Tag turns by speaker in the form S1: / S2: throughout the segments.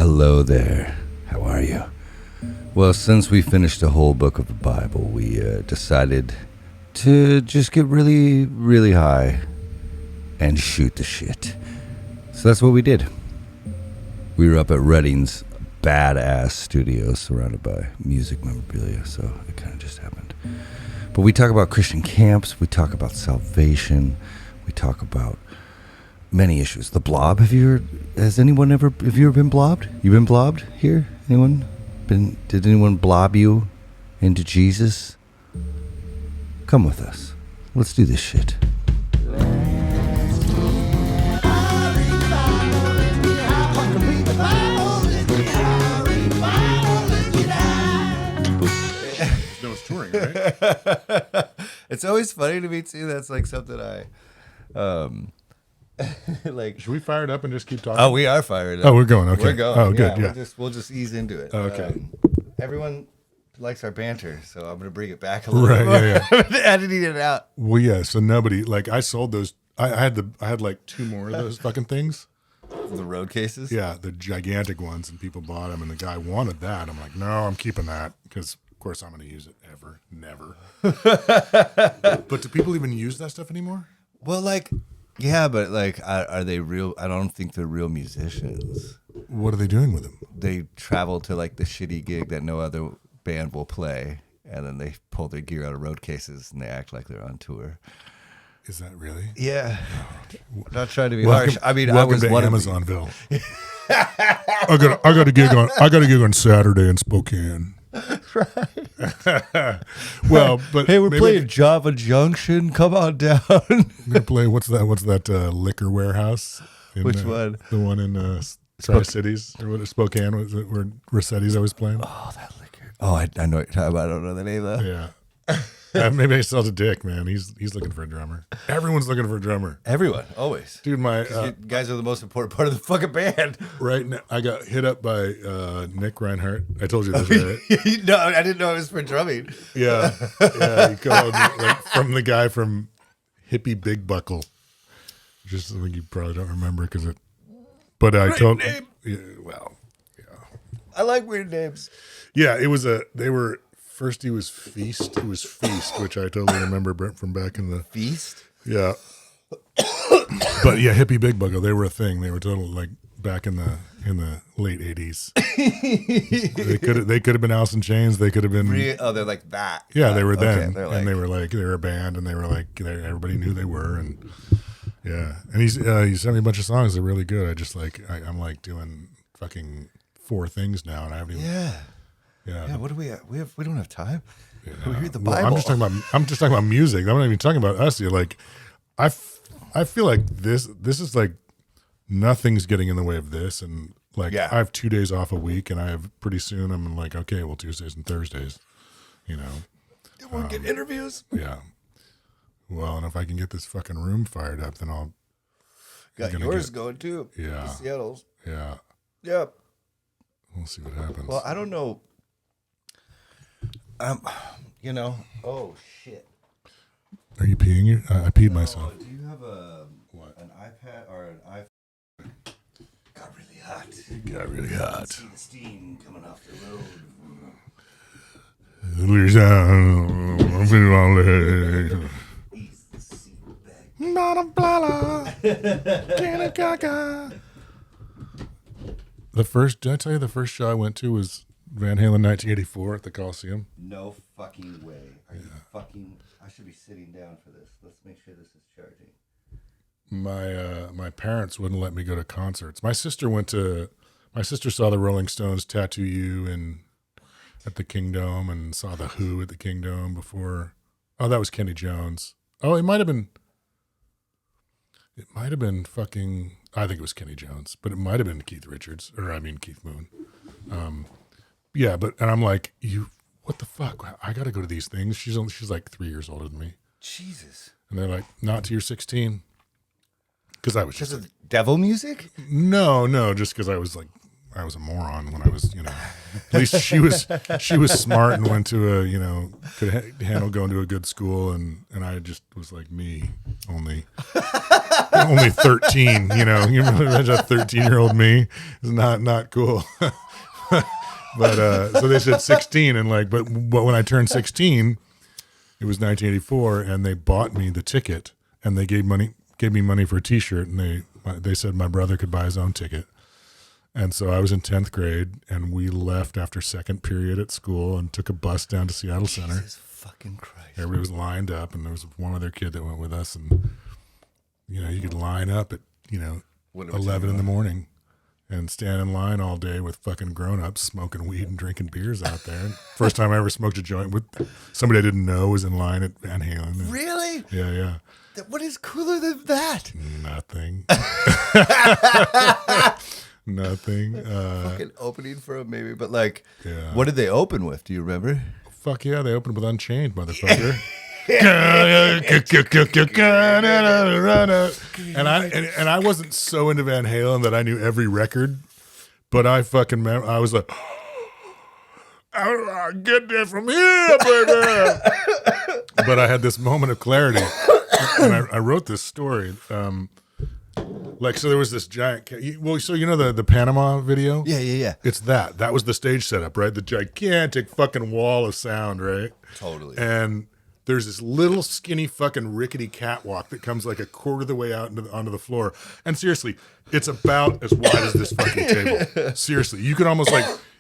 S1: Hello there. How are you? Well, since we finished the whole book of the Bible, we decided to just get really, really high and shoot the shit. So that's what we did. We were up at Redding's badass studio surrounded by music memorabilia, so it kind of just happened. But we talk about Christian camps, we talk about salvation, we talk about many issues. The Blob, have you ever been blobbed? You been blobbed here? Anyone? Did anyone blob you into Jesus? Come with us. Let's do this shit.
S2: No, it's touring, right?
S1: It's always funny to me too. That's like something I like.
S2: Should we fire it up and just keep talking?
S1: Oh, we are fired up.
S2: Oh, we're going. Okay.
S1: We're going.
S2: Oh, good. Yeah.
S1: We'll just ease into it.
S2: Okay.
S1: Everyone likes our banter, so I'm going to bring it back a little bit.
S2: Right. Yeah.
S1: Editing it out.
S2: Well, yeah. So nobody I sold those. I had like two more of those fucking things.
S1: The road cases.
S2: Yeah, the gigantic ones, and people bought them, and the guy wanted that. I'm like, no, I'm keeping that because, of course, I'm going to use it ever, never. But do people even use that stuff anymore?
S1: Well, yeah, but are they real? I don't think they're real musicians.
S2: What are they doing with them?
S1: They travel to the shitty gig that no other band will play, and then they pull their gear out of road cases and they act like they're on tour.
S2: Is that really?
S1: Yeah. Not trying to be harsh. I mean, I was
S2: to
S1: one
S2: Amazonville. I got a gig on Saturday in Spokane.
S1: Right.
S2: Well, but
S1: hey, we're playing Java Junction. Come on down.
S2: They're playing what's that liquor warehouse?
S1: Which one?
S2: The one in Tri-Cities or what? Spokane, was it, where Rossetti's always playing?
S1: Oh, that liquor. Oh, I know what you're talking about. I don't know the name though.
S2: Yeah. Maybe I sells a dick, man. He's looking for a drummer. Everyone's looking for a drummer.
S1: Everyone, always.
S2: Dude,
S1: you guys are the most important part of the fucking band.
S2: Right now, I got hit up by Nick Reinhardt. I told you this, right?
S1: No, I didn't know it was for drumming.
S2: Yeah. He called from the guy from Hippie Big Buckle. Just something you probably don't remember because it. But I told.
S1: Name.
S2: Yeah, well, yeah.
S1: I like weird names.
S2: Yeah, it was They were. First, he was Feast. It was Feast, which I totally remember from back in the
S1: Feast.
S2: Yeah, but yeah, Hippie Big Buckle. They were a thing. They were totally back in the late '80s. they could have been Alice in Chains. They could have been.
S1: They're like that.
S2: Yeah, they were then,
S1: okay,
S2: and they were a band, and they were everybody knew they were, and yeah. And he sent me a bunch of songs. They're really good. I just I'm doing fucking 4 things now, and I haven't even.
S1: Yeah.
S2: Yeah.
S1: What do we have? We don't have time.
S2: Yeah.
S1: We read the
S2: Well,
S1: Bible.
S2: I'm just talking about music. I'm not even talking about us here. I feel like this is nothing's getting in the way of this, and I have 2 days off a week, and I have pretty soon I'm okay, well, Tuesdays and Thursdays,
S1: We'll get interviews.
S2: Yeah. Well, and if I can get this fucking room fired up, then I'll.
S1: Got yours going too.
S2: Yeah.
S1: Seattle's.
S2: Yeah.
S1: Yep.
S2: We'll see what happens.
S1: Well, I don't know. Oh shit.
S2: Are you peeing? I peed myself.
S1: Do you have an iPad or an iPhone? Got really hot.
S2: It got really hot.
S1: See the steam coming off the road. Ease the seat back.
S2: Did I tell you the first show I went to was Van Halen 1984 at the Coliseum?
S1: No fucking way. Are you fucking? I should be sitting down for this. Let's make sure this is charging.
S2: My parents wouldn't let me go to concerts. My sister saw the Rolling Stones Tattoo You at the Kingdom and saw the Who at the Kingdom before. Oh, that was Kenny Jones. Oh, it might have been fucking. I think it was Kenny Jones, but it might have been Keith Moon. Yeah, and I'm like, what the fuck? I got to go to these things. She's 3 years older than me.
S1: Jesus.
S2: And they're like, not till you're 16. Because I was
S1: Because of devil music?
S2: No, just because I was I was a moron when I was, at least she was smart and went to a, could handle going to a good school. And I just was like me, only 13, you imagine a 13-year-old me is not cool. But, so they said 16 and but when I turned 16, it was 1984 and they bought me the ticket and they gave me money for a t-shirt and they said my brother could buy his own ticket. And so I was in 10th grade, and we left after second period at school and took a bus down to Seattle Center.
S1: Jesus fucking Christ.
S2: Everybody was lined up, and there was one other kid that went with us. And, you could line up at, 11 in the morning and stand in line all day with fucking grown-ups smoking weed and drinking beers out there. First time I ever smoked a joint with somebody I didn't know was in line at Van Halen. And,
S1: really?
S2: Yeah.
S1: What is cooler than that?
S2: Nothing. Nothing.
S1: Fucking opening for him, maybe, but
S2: yeah.
S1: What did they open with? Do you remember?
S2: Fuck yeah, they opened with Unchained, motherfucker. and I wasn't so into Van Halen that I knew every record, but I was like, I get there from here, baby. But I had this moment of clarity, and I wrote this story. So there was this giant. So the Panama video.
S1: Yeah.
S2: It's that was the stage setup, right? The gigantic fucking wall of sound, right?
S1: Totally.
S2: And there's this little skinny fucking rickety catwalk that comes like a quarter of the way out onto the floor. And seriously, it's about as wide as this fucking table. Seriously, you could almost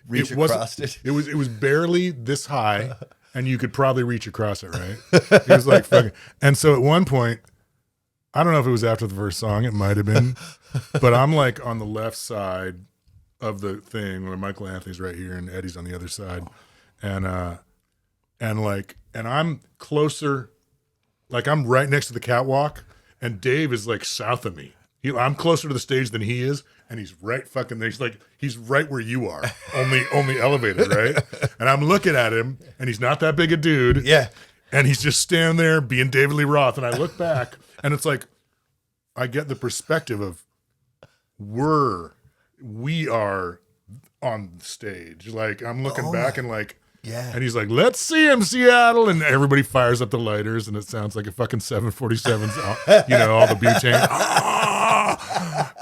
S1: reach across it.
S2: It was barely this high, and you could probably reach across it, right? It was like fucking. And so at one point, I don't know if it was after the first song, it might have been, but I'm on the left side of the thing where Michael Anthony's right here and Eddie's on the other side. And I'm closer, I'm right next to the catwalk, and Dave is south of me. I'm closer to the stage than he is, and he's right fucking there. He's right where you are, only elevated, right? And I'm looking at him, and he's not that big a dude.
S1: Yeah.
S2: And he's just standing there being David Lee Roth, and I look back, and it's I get the perspective of we are on stage. I'm looking back and
S1: yeah.
S2: And he's like, let's see him, Seattle. And everybody fires up the lighters and it sounds like a fucking 747's, all the butane.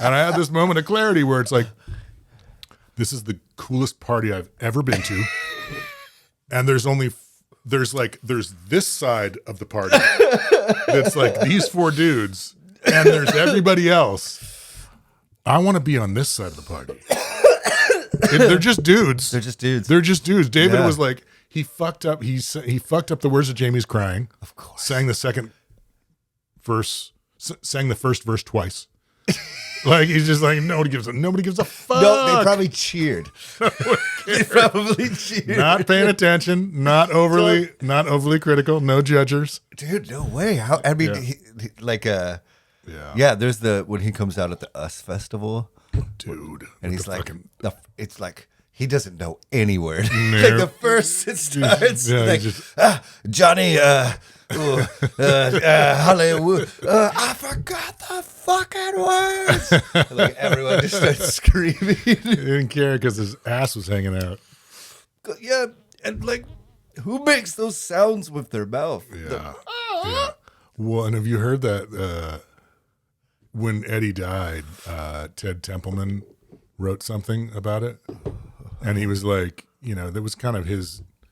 S2: And I had this moment of clarity where it's this is the coolest party I've ever been to. And there's this side of the party that's these four dudes. And there's everybody else. I want to be on this side of the party. They're just dudes.
S1: They're just dudes.
S2: David was he fucked up. He fucked up the words of Jamie's Crying.
S1: Of course.
S2: Sang the second verse. Sang the first verse twice. He's just nobody gives a fuck.
S1: No, they probably cheered. They probably cheered.
S2: Not paying attention. Not overly critical. No judgers.
S1: Dude, no way. How? I mean,
S2: yeah.
S1: Yeah, there's when he comes out at the US Festival.
S2: Dude.
S1: And he's it's he doesn't know any word.
S2: No.
S1: The first it starts,
S2: yeah,
S1: Johnny, Hollywood, I forgot the fucking words. Everyone just starts screaming.
S2: He didn't care because his ass was hanging out.
S1: Yeah, and who makes those sounds with their mouth?
S2: Yeah. Yeah. Well, and have you heard that when Eddie died, Ted Templeman wrote something about it? And he was that was kind of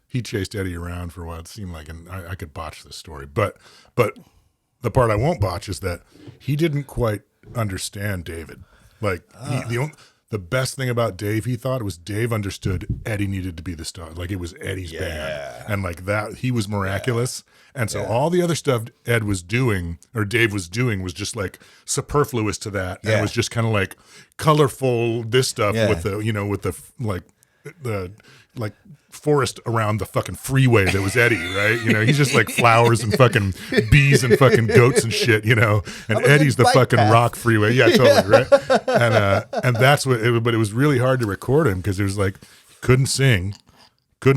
S2: he chased Eddie around for a while. It seemed and I could botch this story. But the part I won't botch is that he didn't quite understand David. The best thing about Dave, he thought, was Dave understood Eddie needed to be the star. It was Eddie's band. And that, he was miraculous. Yeah. And so all the other stuff Ed was doing, or Dave was doing, was just superfluous to that. Yeah. And it was just kind of colorful, this stuff with the forest around the fucking freeway that was Eddie, right? He's just flowers and fucking bees and fucking goats and shit, and Eddie's the fucking path. Rock freeway. Yeah, totally, right? And that's but it was really hard to record him because it was couldn't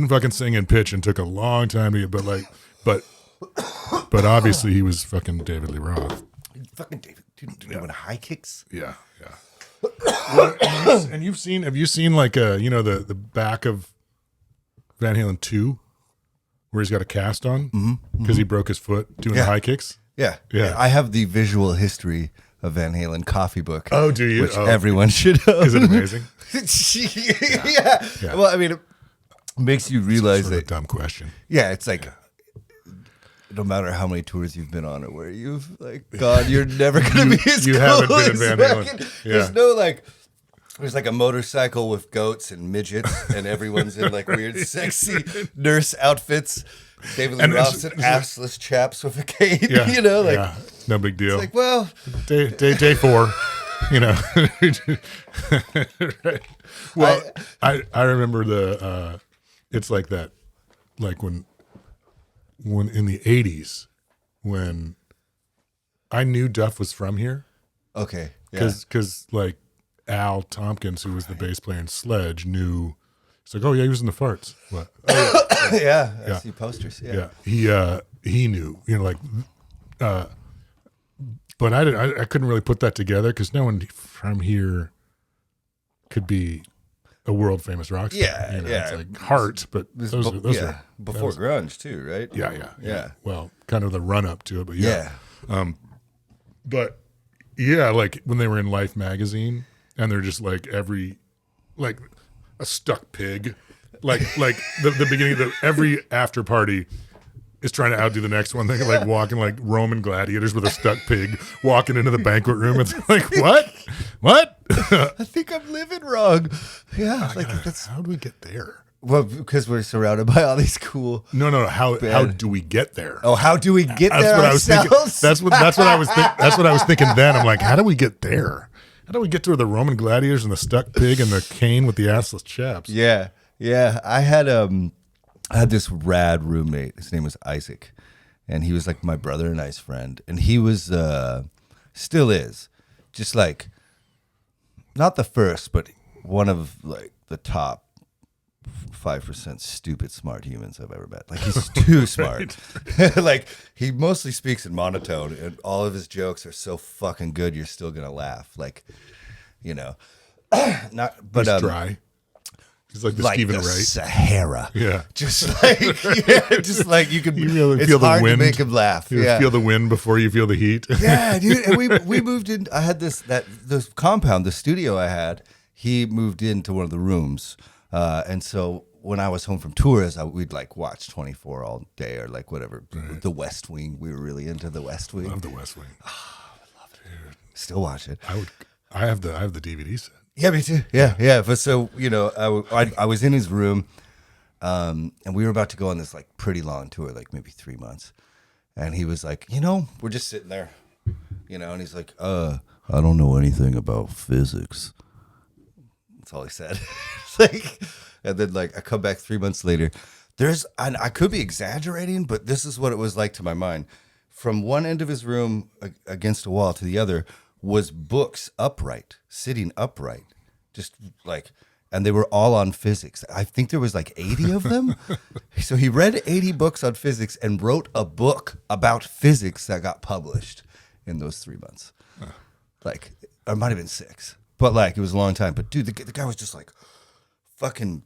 S2: fucking sing in pitch and took a long time to get, but obviously he was fucking David Lee Roth.
S1: Fucking David, doing high kicks?
S2: Yeah. Well, and have you seen like the back of Van Halen 2 where he's got a cast on because he broke his foot doing the high kicks?
S1: Yeah.
S2: Yeah.
S1: I have the visual history of Van Halen coffee book.
S2: Oh, do you?
S1: Which everyone should own.
S2: Is it amazing?
S1: Yeah. Well, I mean, it makes you realize
S2: Sort of
S1: that.
S2: a dumb question.
S1: Yeah, it's like no matter how many tours you've been on or where you've gone, you're never going to be as
S2: you
S1: cool
S2: haven't been in
S1: as
S2: Van
S1: fucking-
S2: Halen.
S1: There's no there's like a motorcycle with goats and midgets, and everyone's in like weird, sexy nurse outfits. David Lee Roth's assless chaps with a cape.
S2: Yeah, no big deal.
S1: It's like, well,
S2: day 4. Right. Well, I remember it's like that, like when in the 80s when I knew Duff was from here.
S1: Okay.
S2: Because like Al Tompkins, who was the bass player in Sledge, knew. It's like, oh yeah, he was in the Farts. What? Oh,
S1: yeah. I see posters.
S2: Yeah. He knew. But I couldn't really put that together because no one from here could be a world famous rock star.
S1: Yeah,
S2: It's like Heart, but those are
S1: before grunge too, right?
S2: Yeah. Well, kind of the run up to it, but
S1: yeah.
S2: But yeah, like when they were in Life magazine, and they're just like like a stuck pig, like the beginning of every after party is trying to outdo the next one. They're like walking like Roman gladiators with a stuck pig walking into the banquet room. It's like, what?
S1: I think I'm living wrong. Yeah,
S2: how do we get there?
S1: Well, because we're surrounded by all these cool.
S2: No. How do we get there?
S1: Oh, how do we get
S2: That's
S1: there
S2: what
S1: ourselves?
S2: I was thinking. That's what I was thinking then. I'm like, how do we get there? How do we get to the Roman gladiators and the stuck pig and the cane with the assless chaps?
S1: Yeah. I had this rad roommate. His name was Isaac, and he was like my brother and I's friend. And he was, still is, just like, not the first, but one of like the top 5% stupid smart humans I've ever met. Like he's too smart. Like he mostly speaks in monotone, and all of his jokes are so fucking good you're still gonna laugh. Like, not but
S2: He's dry. He's like the Stephen Wright.
S1: Sahara.
S2: Yeah.
S1: Just like you can
S2: really
S1: it's
S2: feel the
S1: hard
S2: wind.
S1: to make him laugh.
S2: You feel the wind before you feel the heat.
S1: Yeah, dude. And we moved in. I had this compound, the studio I had. He moved into one of the rooms, and so when I was home from tours, we'd like watch 24 all day or like whatever. Right. The West Wing. We were really into the West Wing.
S2: Love the West Wing.
S1: Oh, I love it. Dude. Still watch it.
S2: I have the DVD set.
S1: Yeah, me too. Yeah. But so I was in his room, and we were about to go on this like pretty long tour, like maybe 3 months, and he was like, we're just sitting there, and he's like, I don't know anything about physics. That's all he said. And then like I come back 3 months later. And I could be exaggerating, but this is what it was like to my mind. From one end of his room against a wall to the other was books sitting upright, just like, and they were all on physics. I think there was like 80 of them. So he read 80 books on physics and wrote a book about physics that got published in those 3 months. Like, it might have been 6, but like, it was a long time. But dude, the guy was just like fucking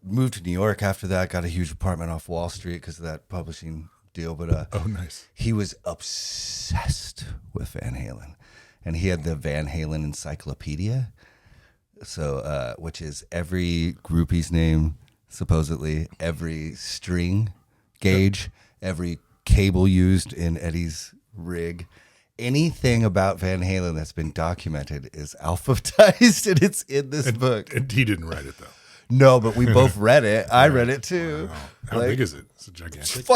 S1: moved to New York after that, got a huge apartment off Wall Street because of that publishing deal. But
S2: oh, nice.
S1: He was obsessed with Van Halen. And he had the Van Halen Encyclopedia, so which is every groupie's name, supposedly, every string gauge, every cable used in Eddie's rig. Anything about Van Halen that's been documented is alphabetized, and it's in this book.
S2: And he didn't write it, though.
S1: No, but we both read it. I read it, too.
S2: Wow. How big is it? Is it gigantic?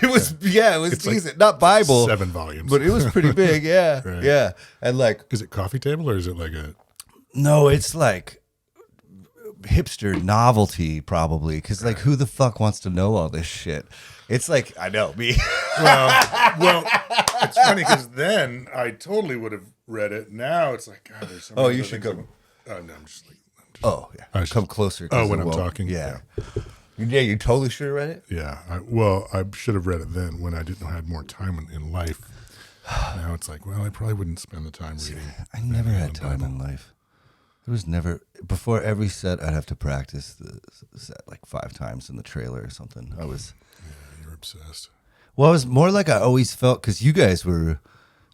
S1: It was decent. Like not Bible.
S2: 7 volumes.
S1: But it was pretty big, yeah.
S2: Right.
S1: Yeah. And like...
S2: Is it coffee table, or is it like a...
S1: No, it's like hipster novelty, probably. Because like, who the fuck wants to know all this shit? It's like, I know, me.
S2: Well, it's funny, because then I totally would have read it. Now it's like, God, there's so many
S1: you should go.
S2: No, I'm just like...
S1: Oh, yeah. Come closer.
S2: Oh, when I'm talking?
S1: Yeah. Yeah, you totally should have read it?
S2: Yeah. I should have read it then when I didn't have more time in life. Now it's like, well, I probably wouldn't spend the time reading.
S1: I never had time in life. There was never, before every set, I'd have to practice the set like 5 times in the trailer or something.
S2: Yeah, you're obsessed.
S1: Well, it was more like I always felt, because you guys were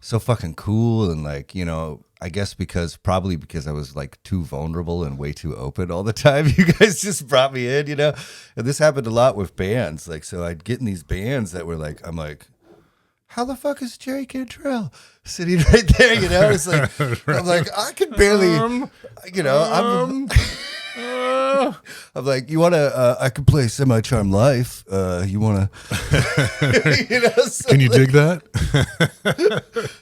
S1: so fucking cool and like, you know, I guess probably because I was like too vulnerable and way too open all the time. You guys just brought me in, you know, and this happened a lot with bands. Like, so I'd get in these bands that were like, I'm like, how the fuck is Jerry Cantrell sitting right there? You know, it's like, right. I'm like, I can barely, you know, I'm like, you want to, I can play Semi-Charmed Life. You want to, you know, so
S2: can you dig that?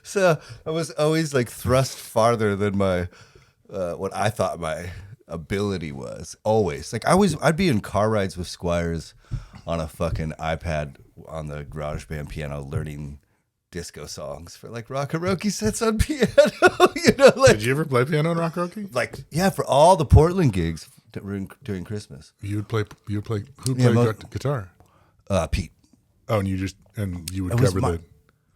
S1: So I was always like thrust farther than my, what I thought my ability was. Always. Like I'd be in car rides with Squires on a fucking iPad on the GarageBand piano learning disco songs for like rock-a-roke sets on piano. You know, like,
S2: did you ever play piano in rock-a-roke?
S1: Like, yeah, for all the Portland gigs during Christmas.
S2: Who played guitar?
S1: Pete.
S2: Oh, and you would cover the.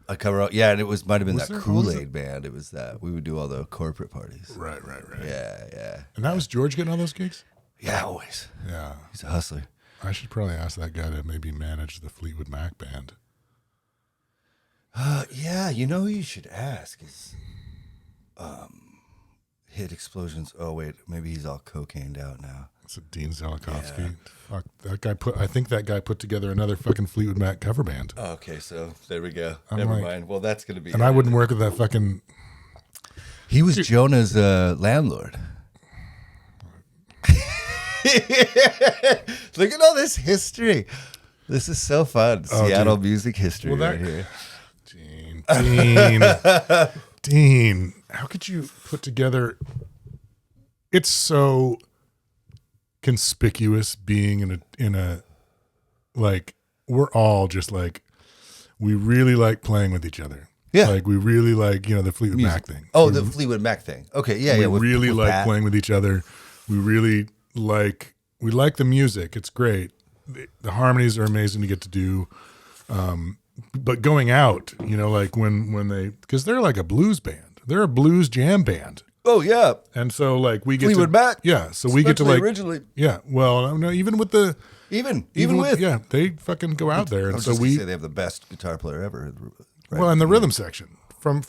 S1: I cover out, yeah, and it might have been that Kool-Aid band. It was that we would do all the corporate parties.
S2: Right.
S1: Yeah.
S2: And that was George getting all those gigs?
S1: Yeah, always.
S2: Yeah,
S1: he's a hustler.
S2: I should probably ask that guy to maybe manage the Fleetwood Mac band.
S1: Yeah, you know who you should ask is Hit Explosions. Oh wait, maybe he's all cocained out now.
S2: It's a Dean Zelikovsky. Yeah. Fuck, that guy I think that guy put together another fucking Fleetwood Mac cover band.
S1: Oh, okay, so there we go. Never mind. Well, that's gonna be.
S2: And I wouldn't work with that fucking.
S1: He was Jonah's landlord. Look at all this history. This is so fun. Seattle music history right here.
S2: Dean, how could you put together? It's so conspicuous being in a like we're all just like we really like playing with each other.
S1: Yeah,
S2: like we really like the Fleetwood Mac thing.
S1: Oh, the Fleetwood Mac thing. Okay, yeah,
S2: we
S1: yeah.
S2: We really like
S1: Pat.
S2: Playing with each other. We really like the music. It's great. The harmonies are amazing to get to do. But going out, like when they, because they're like a blues band, they're a blues jam band.
S1: Oh yeah,
S2: and so like we get
S1: Fleetwood Mac.
S2: Yeah, so we get to like
S1: originally.
S2: Yeah, well, no, even with the
S1: even with
S2: yeah, they fucking go out there, and so
S1: we say they have the best guitar player ever.
S2: Right? Well, and the rhythm section from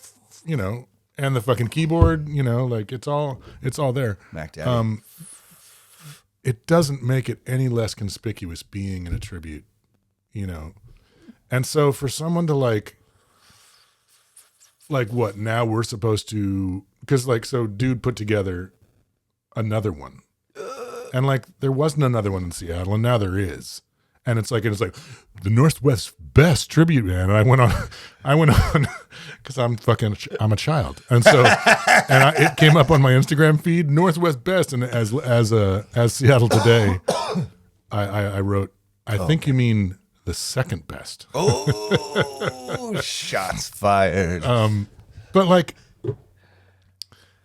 S2: and the fucking keyboard, like it's all there.
S1: Mac Daddy.
S2: It doesn't make it any less conspicuous being in a tribute, And so for someone to like what, now we're supposed to, because like, so dude put together another one. And like, there wasn't another one in Seattle, and now there is. And it's like the Northwest Best tribute band. And I went on because I'm a child. And so, it came up on my Instagram feed, Northwest Best. And as Seattle Today, I wrote, I think you mean the second best.
S1: Oh, shots fired.
S2: But like,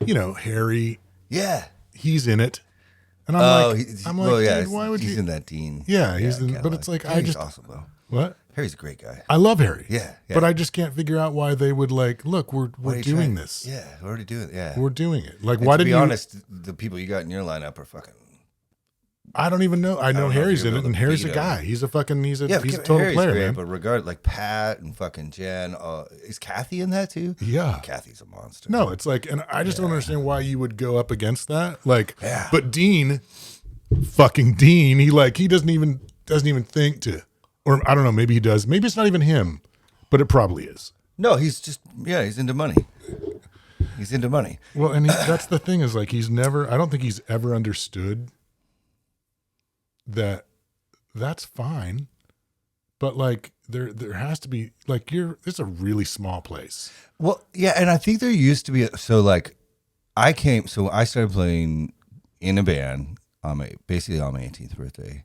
S2: Harry.
S1: Yeah.
S2: He's in it. And I'm like,
S1: yeah,
S2: dude, why would
S1: he's
S2: you?
S1: in that Dean.
S2: Yeah, he's in, but it's like,
S1: Harry's awesome though.
S2: What?
S1: Harry's a great guy.
S2: I love Harry.
S1: Yeah.
S2: But I just can't figure out why they would like, look, we're doing this.
S1: Yeah, we're already doing it. Yeah.
S2: We're doing it. Like,
S1: and
S2: why
S1: to
S2: did
S1: be
S2: you?
S1: honest, the people you got in your lineup are fucking.
S2: I don't even know. I know Harry's in it, and Harry's a guy. He's a total
S1: Harry's
S2: player,
S1: great,
S2: man.
S1: But regard like Pat and fucking Jen, is Kathy in that too?
S2: Yeah,
S1: Kathy's a monster.
S2: No, it's like, and I just don't understand why you would go up against that. Like,
S1: yeah.
S2: But fucking Dean, he doesn't even think to, or I don't know, maybe he does. Maybe it's not even him, but it probably is.
S1: No, he's just he's into money. He's into money.
S2: Well, and that's the thing is like I don't think he's ever understood that's fine, but like there has to be like it's a really small place.
S1: Well, yeah, and I think there used to be I started playing in a band basically on my 18th birthday,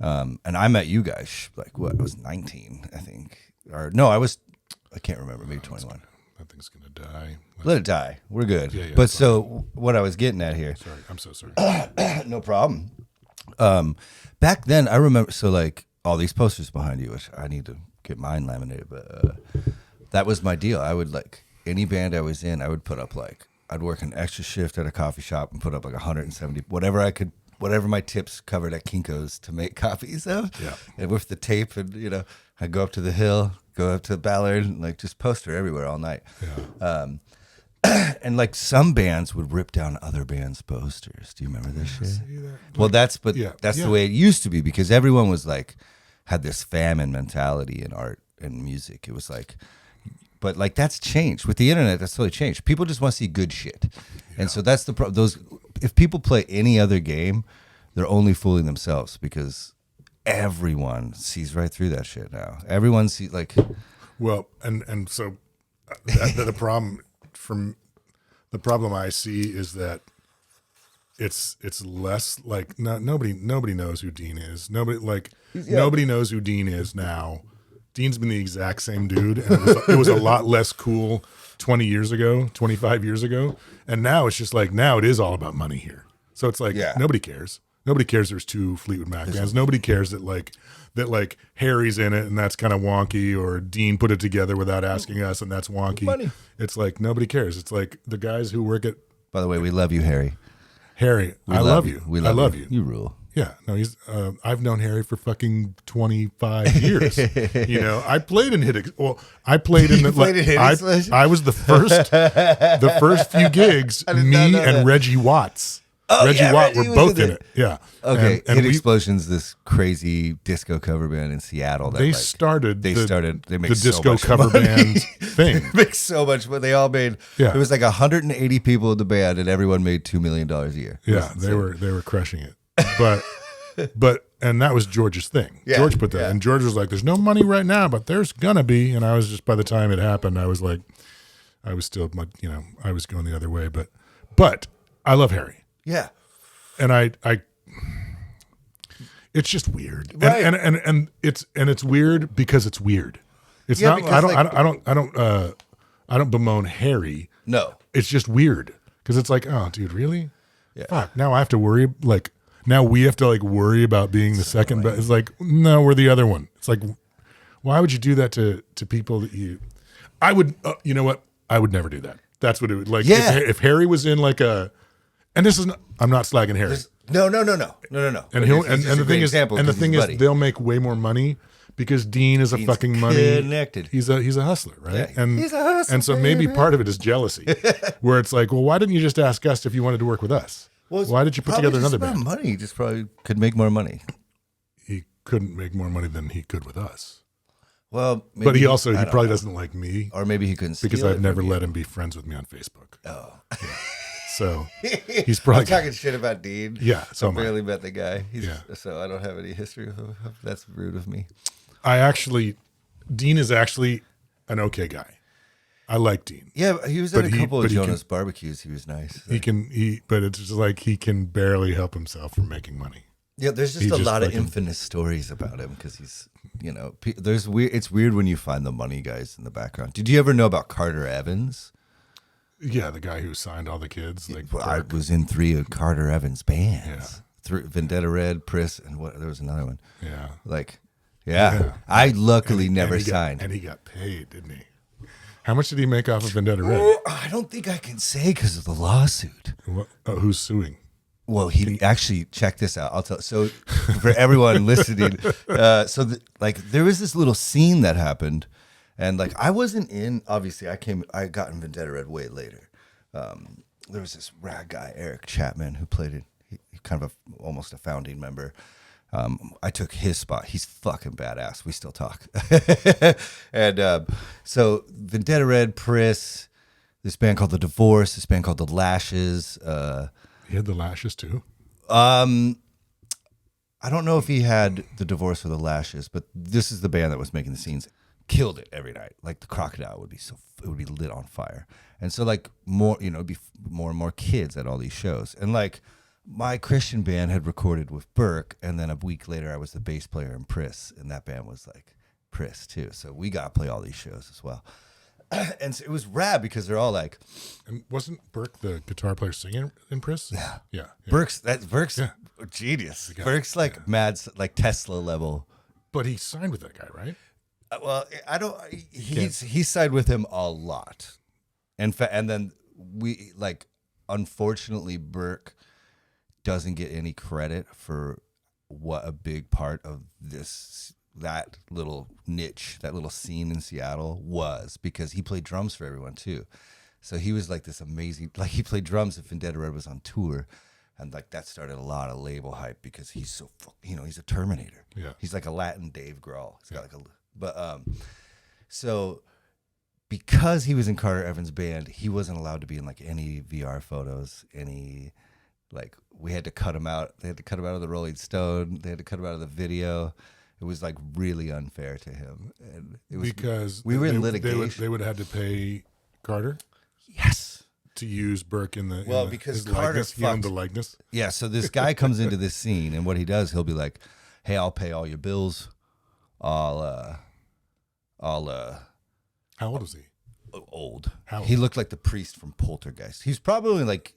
S1: and I met you guys like I was 19, I think, or no, I can't remember, maybe 21.
S2: That thing's gonna die.
S1: Let it die. We're good.
S2: Yeah,
S1: but so what I was getting at here.
S2: Sorry, I'm so sorry.
S1: No problem. Back then I remember, so like all these posters behind you, which I need to get mine laminated, but that was my deal. I would like any band I was in, I would put up like I'd work an extra shift at a coffee shop and put up like 170, whatever my tips covered at Kinko's to make copies of.
S2: Yeah.
S1: And with the tape, and I'd go up to the hill, go up to Ballard, and like just poster everywhere all night.
S2: Yeah.
S1: And like some bands would rip down other bands' posters. Do you remember this shit?
S2: See that?
S1: Well, that's
S2: Yeah.
S1: the way it used to be, because everyone was like had this famine mentality in art and music. It was like, but like that's changed with the internet. That's totally changed. People just want to see good shit, and so that's the those. If people play any other game, they're only fooling themselves, because everyone sees right through that shit now. Everyone sees like,
S2: Well, and so the problem I see is that it's less like nobody knows who Dean is. Nobody knows who Dean is now. Dean's been the exact same dude, and it was a lot less cool 20 years ago, 25 years ago, and now it's just like, now it is all about money here. So it's like, nobody cares. Nobody cares there's two Fleetwood Mac bands. Nobody cares that Harry's in it and that's kind of wonky, or Dean put it together without asking us and that's wonky.
S1: Money.
S2: It's like nobody cares. It's like the guys who work at
S1: by the way, we love you, Harry.
S2: Harry. I love you.
S1: I love you. You rule.
S2: Yeah, no, he's. I've known Harry for fucking 25 years. I played in Hit. Well, I played in the. I was the first few gigs. Me and Reggie Watts. Reggie Watt were both in it. Yeah.
S1: Okay. And Hit Explosion's this crazy disco cover band in Seattle. They
S2: started. They make
S1: the
S2: disco
S1: so
S2: cover band thing.
S1: They make so much money. They all made. Yeah. There was like 180 people in the band, and everyone made $2 million a year.
S2: Yeah, they were crushing it. But and that was George's thing. Yeah, George put that, and George was like, "There's no money right now, but there's gonna be." And I was just, by the time it happened, I was like, I was still, I was going the other way. But I love Harry.
S1: Yeah,
S2: and I it's just weird,
S1: right?
S2: And it's weird because it's weird. It's not. I don't bemoan Harry.
S1: No,
S2: it's just weird because it's like, oh, dude, really?
S1: Yeah.
S2: Fuck. Now I have to worry. Now we have to worry about being the second best. It's like, no, we're the other one. It's like, why would you do that to people that you? I would. You know what? I would never do that. That's what it would like.
S1: Yeah.
S2: If Harry was in and this is not, I'm not slagging Harry.
S1: No. And
S2: the thing is, they'll make way more money because Dean's is a fucking money
S1: connected.
S2: He's a hustler, right?
S1: Yeah, he's a hustler.
S2: And so maybe part of it is jealousy, where it's like, well, why didn't you just ask us if you wanted to work with us?
S1: Well,
S2: why did you put together another band?
S1: Money. He just probably could make more money.
S2: He couldn't make more money than he could with us.
S1: Well, maybe
S2: but he probably doesn't like me,
S1: or maybe he couldn't
S2: because I've never let him be friends with me on Facebook.
S1: Oh,
S2: yeah. So he's probably
S1: I'm talking shit about Dean.
S2: Yeah, so
S1: I barely met the guy. So I don't have any history of him. That's rude of me.
S2: Dean is actually an okay guy. I like Dean.
S1: Yeah, he was at a couple of Jonas barbecues. He was nice.
S2: But it's just like he can barely help himself from making money.
S1: Yeah, there's just a lot of infamous stories about him because he's, it's weird when you find the money guys in the background. Did you ever know about Carter Evans?
S2: Yeah, the guy who signed all the kids.
S1: I was in 3 of Carter Evans' bands. Yeah. Vendetta Red, Priss, and there was another one.
S2: Yeah.
S1: Yeah. I luckily never signed.
S2: And he got paid, didn't he? How much did he make off of Vendetta Red?
S1: I don't think I can say because of the lawsuit.
S2: Who's suing?
S1: Well, he actually, check this out. I'll tell. So for everyone listening, there was this little scene that happened, and I wasn't in. Obviously, I got in Vendetta Red way later. There was this rad guy, Eric Chapman, who played it. He kind of almost a founding member. I took his spot. He's fucking badass. We still talk. And so Vendetta Red, Priss, this band called The Divorce, this band called The Lashes.
S2: He had The Lashes too?
S1: I don't know if he had The Divorce or The Lashes, but this is the band that was making the scenes. Killed it every night. The Crocodile would be lit on fire. And so more, it'd be more and more kids at all these shows. And my Christian band had recorded with Burke, and then a week later I was the bass player in Priss, and that band was Priss too. So we got to play all these shows as well. And so it was rad because they're all
S2: And wasn't Burke the guitar player singing in Priss?
S1: Yeah. Burke's genius. Burke's mad, Tesla level.
S2: But he signed with that guy, right?
S1: Well, I don't. He signed with him a lot, and then we like, unfortunately, Burke doesn't get any credit for what a big part of that little niche, that little scene in Seattle was, because he played drums for everyone too. So he was like this amazing, like he played drums if Vendetta Red was on tour. And like that started a lot of label hype because he's so, he's a Terminator.
S2: Yeah.
S1: He's like a Latin Dave Grohl. He's got so because he was in Carter Evans' band, he wasn't allowed to be in like any VR photos, like we had to cut him out. They had to cut him out of the Rolling Stone. They had to cut him out of the video. It was like really unfair to him. And it was
S2: because
S1: we were in litigation.
S2: They would have had to pay Carter?
S1: Yes.
S2: To use Burke in the
S1: because
S2: his
S1: Carter
S2: likeness, he owned the likeness.
S1: Yeah, so this guy comes into this scene, and what he does, he'll be like, "Hey, I'll pay all your bills. How
S2: old is he?
S1: Old.
S2: How old?
S1: He looked like the priest from Poltergeist. He's probably like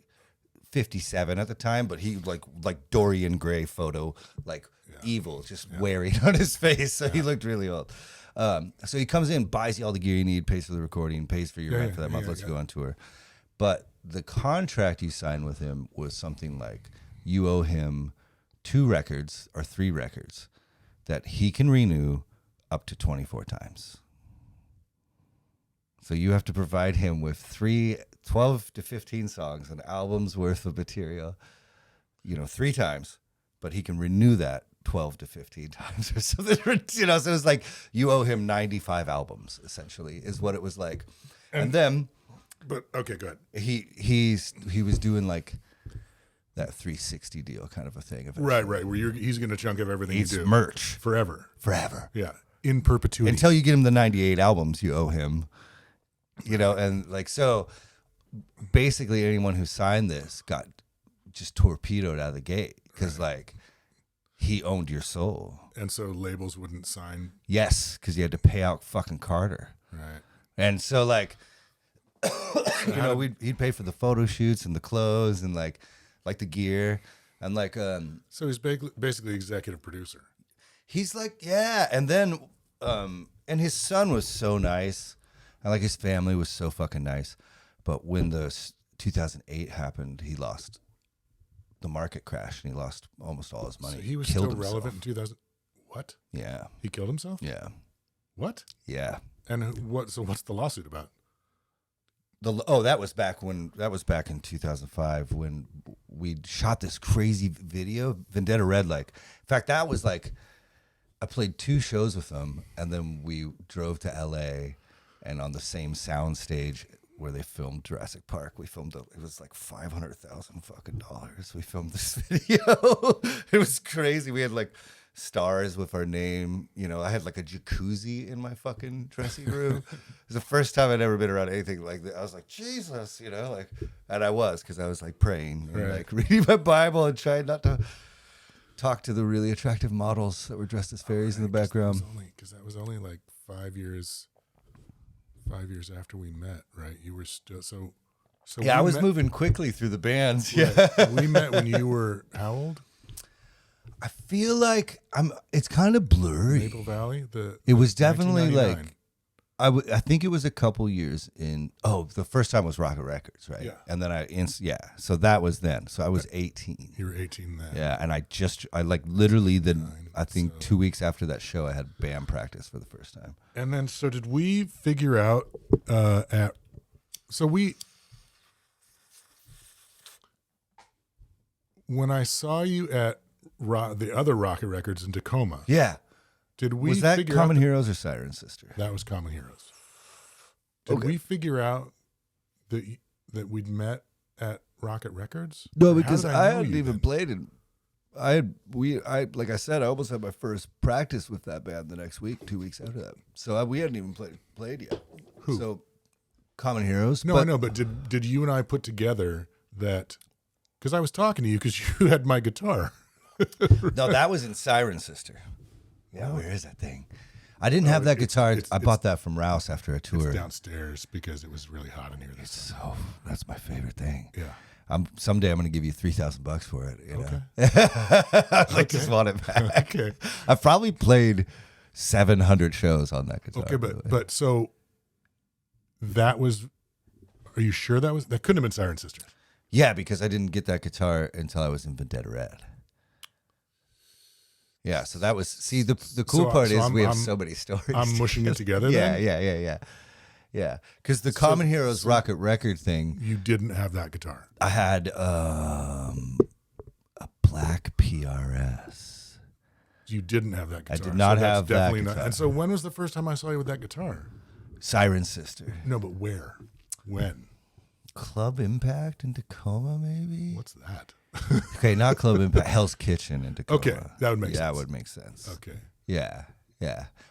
S1: 57 at the time, but he like Dorian Gray photo, like evil, just wearing on his face. So he looked really old. So he comes in, buys you all the gear you need, pays for the recording, pays for your rent for that month, lets you go on tour. But the contract you signed with him was something like you owe him 2 records or 3 records that he can renew up to 24 times. So you have to provide him with 12 to 15 songs, an album's worth of material, 3 times, but he can renew that 12 to 15 times or something, so it's like you owe him 95 albums, essentially, is what it was like. And then...
S2: But okay, go ahead.
S1: He was doing like that 360 deal kind of a thing.
S2: Right. Where he's going to chunk of everything you do.
S1: Merch.
S2: Forever.
S1: Yeah.
S2: In perpetuity.
S1: Until you get him the 98 albums you owe him. And like, so basically anyone who signed this got just torpedoed out of the gate because like he owned your soul.
S2: And so labels wouldn't sign.
S1: Yes, because you had to pay out fucking Carter.
S2: Right.
S1: And so like, he'd pay for the photo shoots and the clothes and like the gear and like
S2: so he's basically executive producer.
S1: He's like, yeah, and then and his son was so nice, and like his family was so fucking nice, but when the 2008 happened, he lost the market crash and he lost almost all his money.
S2: So he was
S1: killed
S2: still
S1: himself.
S2: relevant in 2000. What?
S1: Yeah.
S2: He killed himself?
S1: Yeah.
S2: What?
S1: Yeah.
S2: And what? So what's the lawsuit about?
S1: That was back in 2005 when we shot this crazy video, Vendetta Red. Like, in fact, that was like, I played 2 shows with them, and then we drove to LA, and on the same sound stage where they filmed Jurassic Park, we filmed it was like $500,000 fucking dollars. We filmed this video. It was crazy. We had like stars with our name. I had like a jacuzzi in my fucking dressing room. It was the first time I'd ever been around anything like that. I was like, Jesus, and I was, because I was like praying and like reading my Bible and trying not to talk to the really attractive models that were dressed as fairies in the background.
S2: Because that was only like 5 years after we met, right? You were still so.
S1: Yeah, I was moving quickly through the bands.
S2: Right.
S1: Yeah,
S2: we met when you were how old?
S1: I feel like it's kind of blurry.
S2: Maple Valley.
S1: It was definitely like I think it was a couple years in. Oh, the first time was Rocket Records, right?
S2: Yeah.
S1: And then so that was then. So I was 18.
S2: You were 18 then.
S1: Yeah, and I like literally I think 2 weeks after that show, I had band practice for the first time.
S2: And then, so did we figure out when I saw you at the other Rocket Records in Tacoma.
S1: Yeah.
S2: Did we
S1: was that
S2: figure
S1: Common
S2: out
S1: Heroes or Siren Sister?
S2: That was Common Heroes. Did we figure out that we'd met at Rocket Records?
S1: No, because I hadn't even played it. I like I said, I almost had my first practice with that band the next week, 2 weeks after that. So we hadn't even played yet.
S2: Who?
S1: So Common Heroes.
S2: No, I know, but did you and I put together that? Because I was talking to you because you had my guitar.
S1: No, that was in Siren Sister. Yeah, where is that thing? I didn't have that guitar. I bought that from Rouse after a tour.
S2: It's downstairs because it was really hot in here.
S1: That's my favorite thing.
S2: Yeah.
S1: Someday I'm going to give you $3,000 for it.
S2: Okay.
S1: I just want it back.
S2: Okay.
S1: I've probably played 700 shows on that guitar.
S2: Okay, but so that was Are you sure that couldn't have been Siren Sister?
S1: Yeah, because I didn't get that guitar until I was in Vendetta Red. Yeah, so that was the cool part is we have so many stories.
S2: I'm mushing it together.
S1: Yeah. Because the Common Heroes Rocket Record thing,
S2: you didn't have that guitar.
S1: I had a black PRS.
S2: You didn't have that guitar.
S1: I did not have that guitar.
S2: And so when was the first time I saw you with that guitar?
S1: Siren Sister.
S2: No, but where? When?
S1: Club Impact in Tacoma, maybe?
S2: What's that?
S1: Okay, not Club Impact. Hell's Kitchen in Tacoma.
S2: Okay, that would make sense.
S1: That would make sense.
S2: Okay.
S1: Yeah.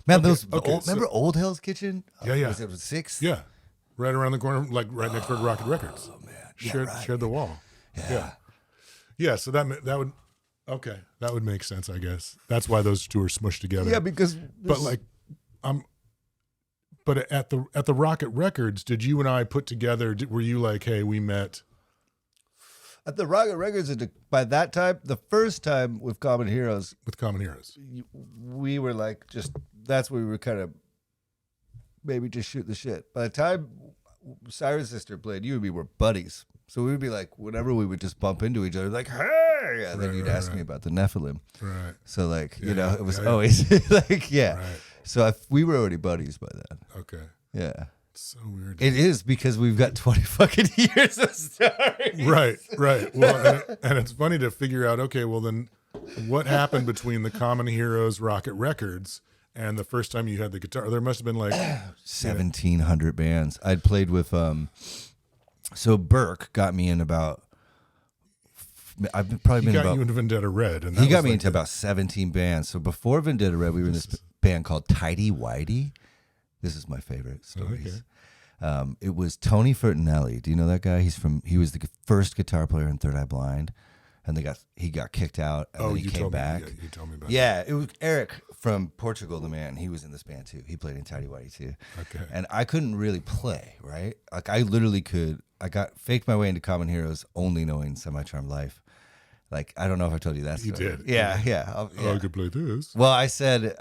S1: Man, remember old Hell's Kitchen?
S2: Yeah.
S1: Was it 6?
S2: Yeah. Right around the corner, like right next door to Rocket Records.
S1: Oh, man.
S2: Shared the wall. Yeah, so that would make sense, I guess. That's why those two are smushed together.
S1: Yeah, because...
S2: But at the Rocket Records, did you and I put together, were you like, hey, we met...
S1: At the Rocket Records, by that time, the first time with Common Heroes, we were like that's where we were kind of maybe just shoot the shit. By the time Siren Sister played, you and me were buddies. So we would be like, whenever we would just bump into each other, like, hey! And then you'd ask me about the Nephilim.
S2: Right.
S1: So, like, it was always like, Right. So we were already buddies by then.
S2: Okay.
S1: Yeah.
S2: So weird.
S1: It is because we've got 20 fucking years of stories.
S2: Right. Well, and it's funny to figure out, okay, well then what happened between the Common Heroes Rocket Records and the first time you had the guitar? There must have been like
S1: 1,700 bands. I'd played with, so Burke got me in about, I've probably been about. He got
S2: you into Vendetta Red. And
S1: he got me into about 17 bands. So before Vendetta Red, we were in this band called Tidy Whitey. This is my favorite stories. Okay. It was Tony Fertinelli. Do you know that guy? He was the first guitar player in Third Eye Blind, and he got kicked out, and then he came back.
S2: You told me about
S1: that. It was Eric from Portugal, the man. He was in this band too. He played in Tidy Whitey too.
S2: Okay.
S1: And I couldn't really play, right? Like I literally could. I faked my way into Common Heroes only knowing Semi-Charmed Life. Like, I don't know if I told you that story.
S2: You did.
S1: Yeah.
S2: I could play this.
S1: Well, I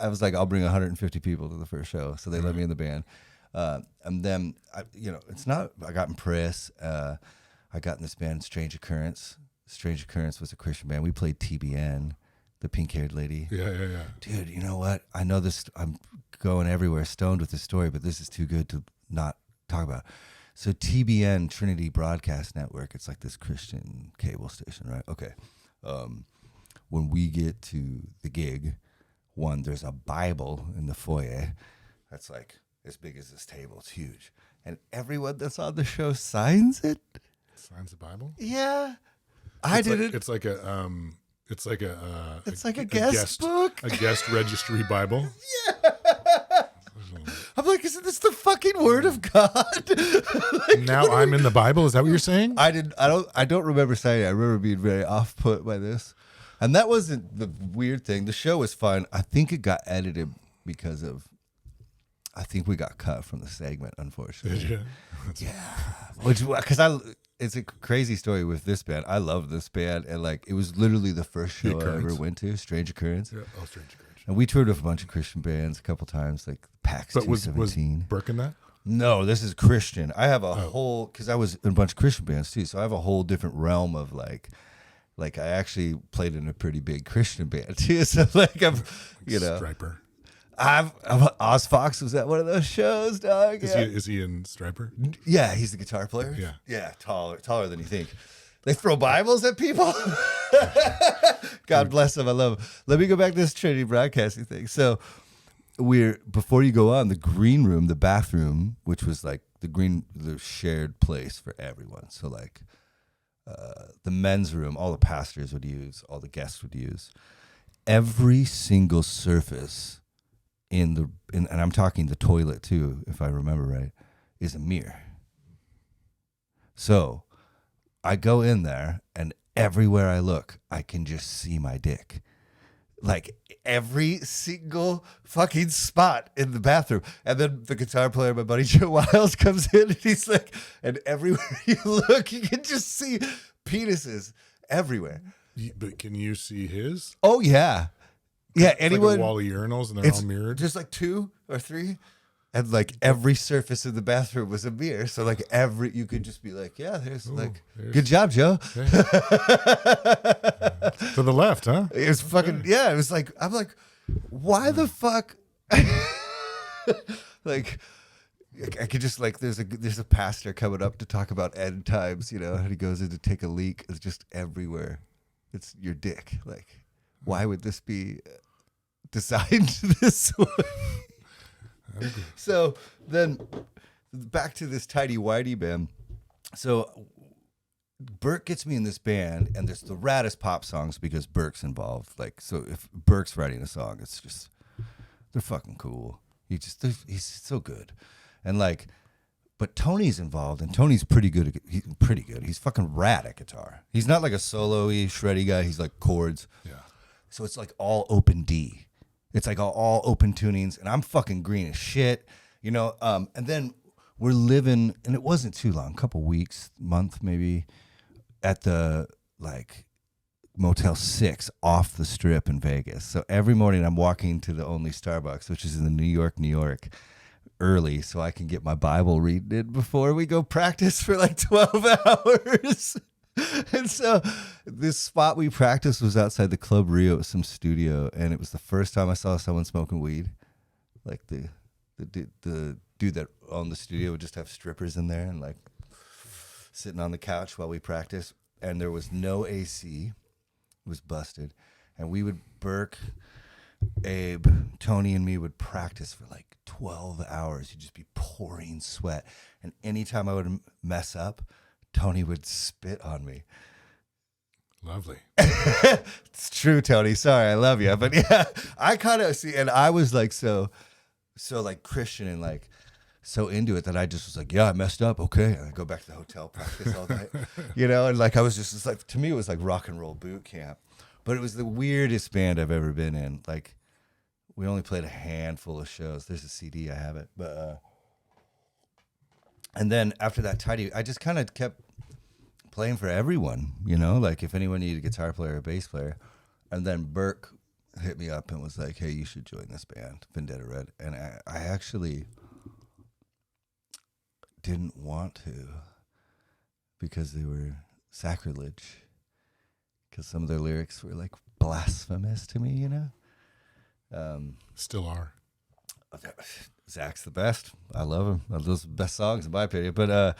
S1: was like, I'll bring 150 people to the first show. So they let me in the band. And then, I got in press. I got in this band, Strange Occurrence. Strange Occurrence was a Christian band. We played TBN, the pink-haired lady.
S2: Yeah.
S1: Dude, you know what? I know this, I'm going everywhere stoned with this story, but this is too good to not talk about. So TBN, Trinity Broadcast Network, it's like this Christian cable station, right? Okay. When we get to the gig, there's a Bible in the foyer that's like as big as this table. It's huge. And everyone that's on the show signs it.
S2: Signs the Bible?
S1: Yeah. I did it.
S2: It's like a
S1: guest book.
S2: A guest registry Bible.
S1: Yeah. I'm like, isn't this the fucking word of God?
S2: Now I'm in the Bible. Is that what you're saying?
S1: I don't remember saying it. I remember being very off put by this. And that wasn't the weird thing. The show was fun. I think it got edited because I think we got cut from the segment, unfortunately.
S2: Did you?
S1: Because it's a crazy story with this band. I love this band. And like, it was literally the first show I ever went to, Strange Occurrence.
S2: Yeah. Oh, Strange Occurrence.
S1: And we toured with a bunch of Christian bands a couple times, like PAX 217.
S2: Was Burke in that?
S1: No, this is Christian. I have a whole, because I was in a bunch of Christian bands too, so I have a whole different realm of like I actually played in a pretty big Christian band too. So like
S2: Striper.
S1: Oz Fox was at one of those shows, dog.
S2: Is he in Striper?
S1: Yeah, he's the guitar player.
S2: Yeah,
S1: taller than you think. They throw Bibles at people. God bless them. I love them. Let me go back to this Trinity Broadcasting thing. So before you go on, the green room, the bathroom, which was like the shared place for everyone. So like the men's room, all the pastors would use, all the guests would use. Every single surface and I'm talking the toilet too, if I remember right, is a mirror. So I go in there and everywhere I look, I can just see my dick. Like every single fucking spot in the bathroom. And then the guitar player, my buddy Joe Wiles, comes in and he's like, and everywhere you look, you can just see penises everywhere.
S2: But can you see his?
S1: Oh, yeah. Yeah,
S2: it's
S1: anyone.
S2: Like a wall of urinals and they're all mirrored?
S1: Just like 2 or 3. And like every surface in the bathroom was a mirror. So like you could just be like, yeah, there's good job, Joe.
S2: Okay. To the left, huh?
S1: It was fucking, yeah. It was like, I'm like, why the fuck? Like, I could just like, there's a pastor coming up to talk about end times, and he goes in to take a leak. It's just everywhere. It's your dick. Like, why would this be designed this way? So then back to this tidy whitey band. So Burke gets me in this band, and there's the raddest pop songs because Burke's involved. Like, so if Burke's writing a song, it's just, they're fucking cool. He's so good. And like, but Tony's involved, and Tony's pretty good. He's pretty good. He's fucking rad at guitar. He's not like a solo-y, shreddy guy. He's like chords.
S2: Yeah.
S1: So it's like all open D. It's like all open tunings, and I'm fucking green as shit, And then we're living, and it wasn't too long, a couple weeks, month maybe, at the like Motel 6 off the strip in Vegas. So every morning I'm walking to the only Starbucks, which is in New York, early, so I can get my Bible reading before we go practice for like 12 hours. And so this spot we practiced was outside the Club Rio at some studio, and it was the first time I saw someone smoking weed. Like the dude that owned the studio would just have strippers in there and like sitting on the couch while we practiced, and there was no AC. It was busted. And we would, Burke, Abe, Tony, and me would practice for like 12 hours. You'd just be pouring sweat. And anytime I would mess up, Tony would spit on me.
S2: Lovely.
S1: It's true, Tony. Sorry, I love you. But yeah, I kind of see, and I was like so like Christian and like so into it that I just was like, yeah, I messed up. Okay. And I go back to the hotel, practice all night, and like I was just like, to me, it was like rock and roll boot camp. But it was the weirdest band I've ever been in. Like, we only played a handful of shows. There's a CD, I have it. But, and then after that tidy, I just kind of kept playing for everyone, like if anyone needed a guitar player or bass player. And then Burke hit me up and was like, hey, you should join this band, Vendetta Red. And I actually didn't want to because they were sacrilege. Because some of their lyrics were like blasphemous to me,
S2: Still are.
S1: Zach's the best. I love him. Those are the best songs in my opinion. But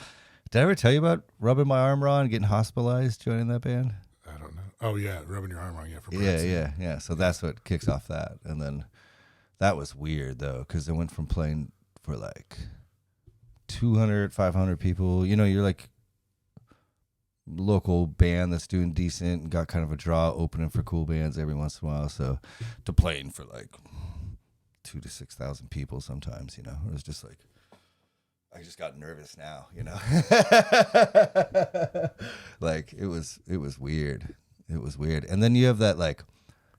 S1: did I ever tell you about rubbing my arm raw and getting hospitalized joining that band?
S2: I don't know. Oh yeah, rubbing your arm on for
S1: yeah. So that's what kicks off that. And then that was weird though, because I went from playing for like 200, 500 people. You're like local band that's doing decent and got kind of a draw opening for cool bands every once in a while. So to playing for like 2,000 to 6,000 people sometimes, it was just like, I just got nervous now, like it was weird. It was weird. And then you have that, like,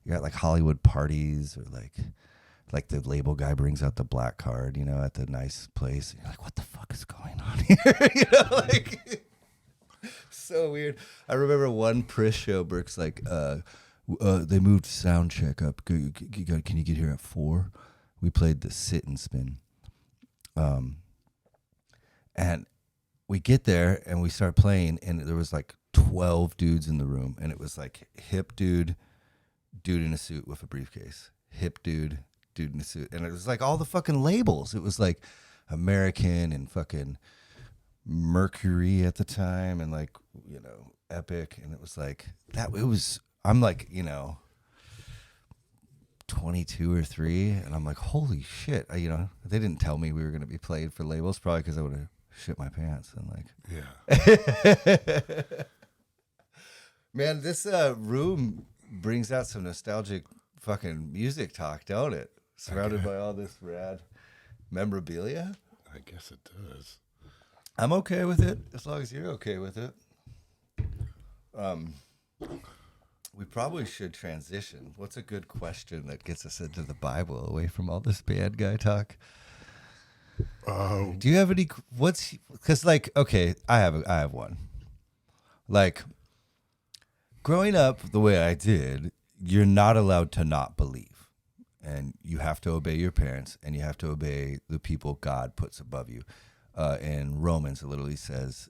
S1: you got like Hollywood parties or like the label guy brings out the black card, at the nice place. And you're like, what the fuck is going on here? Like, so weird. I remember one Prish show, Burke's like, they moved sound check up. Can you get here at 4? We played the Sit and Spin. And we get there and we start playing, and there was like 12 dudes in the room, and it was like hip dude in a suit with a briefcase, hip dude in a suit, and it was like all the fucking labels. It was like American and fucking Mercury at the time, and like Epic, and it was like that. It was, I'm like 22 or 3, and I'm like, holy shit. They didn't tell me we were going to be played for labels, probably because I would have shit my pants and like,
S2: yeah.
S1: Man, this room brings out some nostalgic fucking music talk, don't it? Surrounded by all this rad memorabilia.
S2: I guess it does.
S1: I'm okay with it as long as you're okay with it. We probably should transition. What's a good question that gets us into the Bible away from all this bad guy talk? Do you have any? Because like, okay, I have one. Like, growing up the way I did, you're not allowed to not believe, and you have to obey your parents, and you have to obey the people God puts above you. In Romans, it literally says,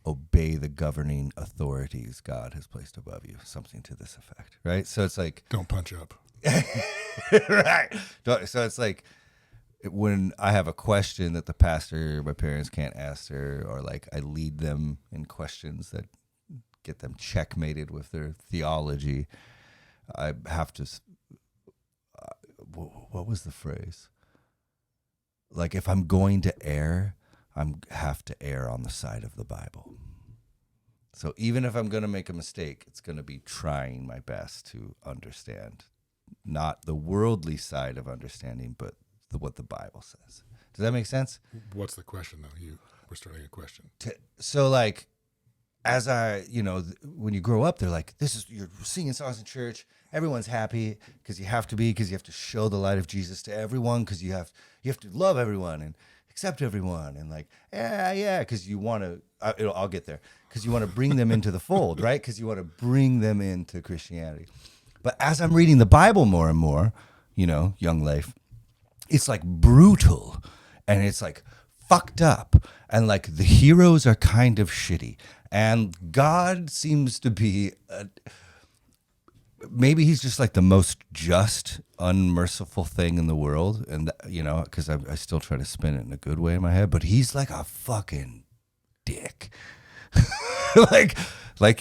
S1: obey the governing authorities God has placed above you, something to this effect, right? So it's like...
S2: Don't punch up.
S1: Right. So it's like when I have a question that the pastor or my parents can't answer, or like I lead them in questions that get them checkmated with their theology, I have to... what was the phrase? Like, if I'm going to err, I have to err on the side of the Bible. So even if I'm going to make a mistake, it's going to be trying my best to understand, not the worldly side of understanding, but what the Bible says. Does that make sense?
S2: What's the question, though? You were starting a question.
S1: So, like, as when you grow up, they're like, you're singing songs in church. Everyone's happy because you have to show the light of Jesus to everyone, because you have to love everyone and accept everyone, and like, because you want to, I'll get there, because you want to bring them into the fold, right? Because you want to bring them into Christianity. But as I'm reading the Bible more and more, young life, it's like brutal, and it's like fucked up, and like the heroes are kind of shitty, and God seems to be maybe he's just like the most just, unmerciful thing in the world. And, because I still try to spin it in a good way in my head, but he's like a fucking dick. like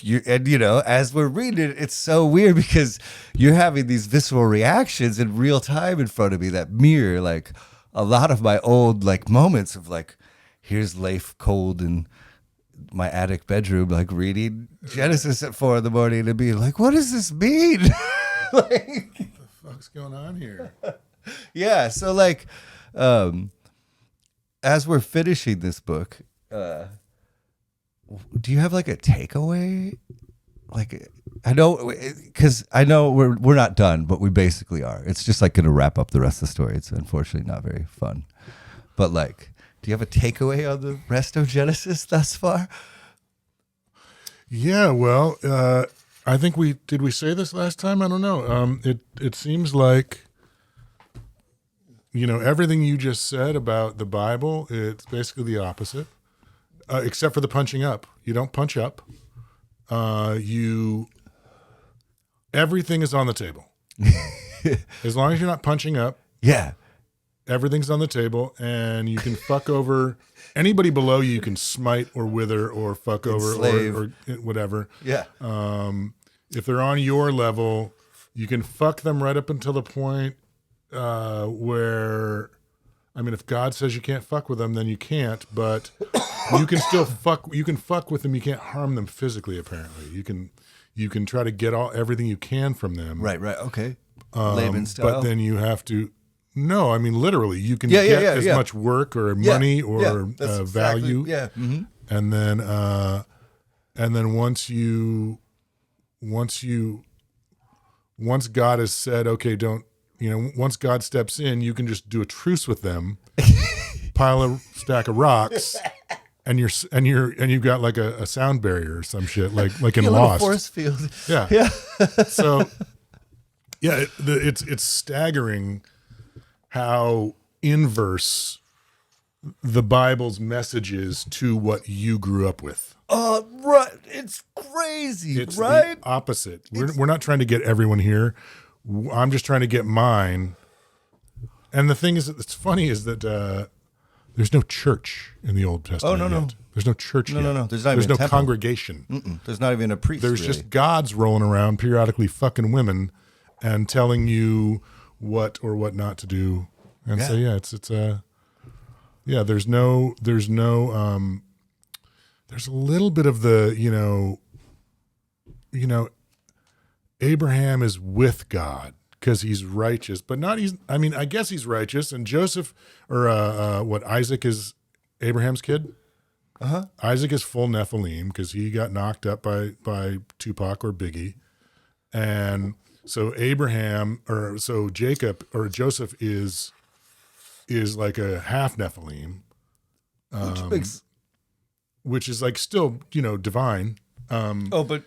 S1: you, and as we're reading it, it's so weird because you're having these visceral reactions in real time in front of me that mirror like a lot of my old like moments of like, here's Leif cold and my attic bedroom, like reading Genesis at 4 a.m. and being like, what does this mean?
S2: Like, what the fuck's going on here?
S1: Yeah. So like, as we're finishing this book, do you have like a takeaway? Like, I know, because I know we're not done, but we basically are. It's just like going to wrap up the rest of the story. It's unfortunately not very fun, but like, do you have a takeaway on the rest of Genesis thus far?
S2: Yeah, well, I think did we say this last time? I don't know. It seems like, everything you just said about the Bible, it's basically the opposite, except for the punching up. You don't punch up. Everything is on the table. As long as you're not punching up.
S1: Yeah.
S2: Everything's on the table, and you can fuck over anybody below you. You can smite or wither or fuck
S1: Enslave.
S2: over or whatever.
S1: Yeah.
S2: If they're on your level, you can fuck them right up until the point where, if God says you can't fuck with them, then you can't. But you can still fuck. You can fuck with them. You can't harm them physically. Apparently, you can try to get everything you can from them.
S1: Right. Okay. Laban style.
S2: But then you have to. No, literally, you can get as much work or money or value.
S1: Exactly, yeah. Mm-hmm.
S2: And then once God has said, okay, once God steps in, you can just do a truce with them, pile a stack of rocks, and you've got like a sound barrier or some shit, like in Lost.
S1: Force field.
S2: Yeah. So, yeah, it's staggering how inverse the Bible's message is to what you grew up with.
S1: Right. It's crazy,
S2: It's
S1: right?
S2: the opposite. We're not trying to get everyone here. I'm just trying to get mine. And the thing is, that's funny is that there's no church in the Old Testament.
S1: Oh, no.
S2: There's no church yet.
S1: No. There's
S2: no
S1: temple.
S2: congregation.
S1: Mm-mm. There's not even a priest.
S2: There's
S1: really.
S2: just gods rolling around periodically fucking women and telling you what or what not to do. And so there's a little bit of the Abraham is with God because he's righteous, but not I guess he's righteous, and Joseph Isaac is Abraham's kid.
S1: Uh-huh.
S2: Isaac is full Nephilim because he got knocked up by Tupac or Biggie. And so Jacob or Joseph is like a half Nephilim, which is like still divine.
S1: But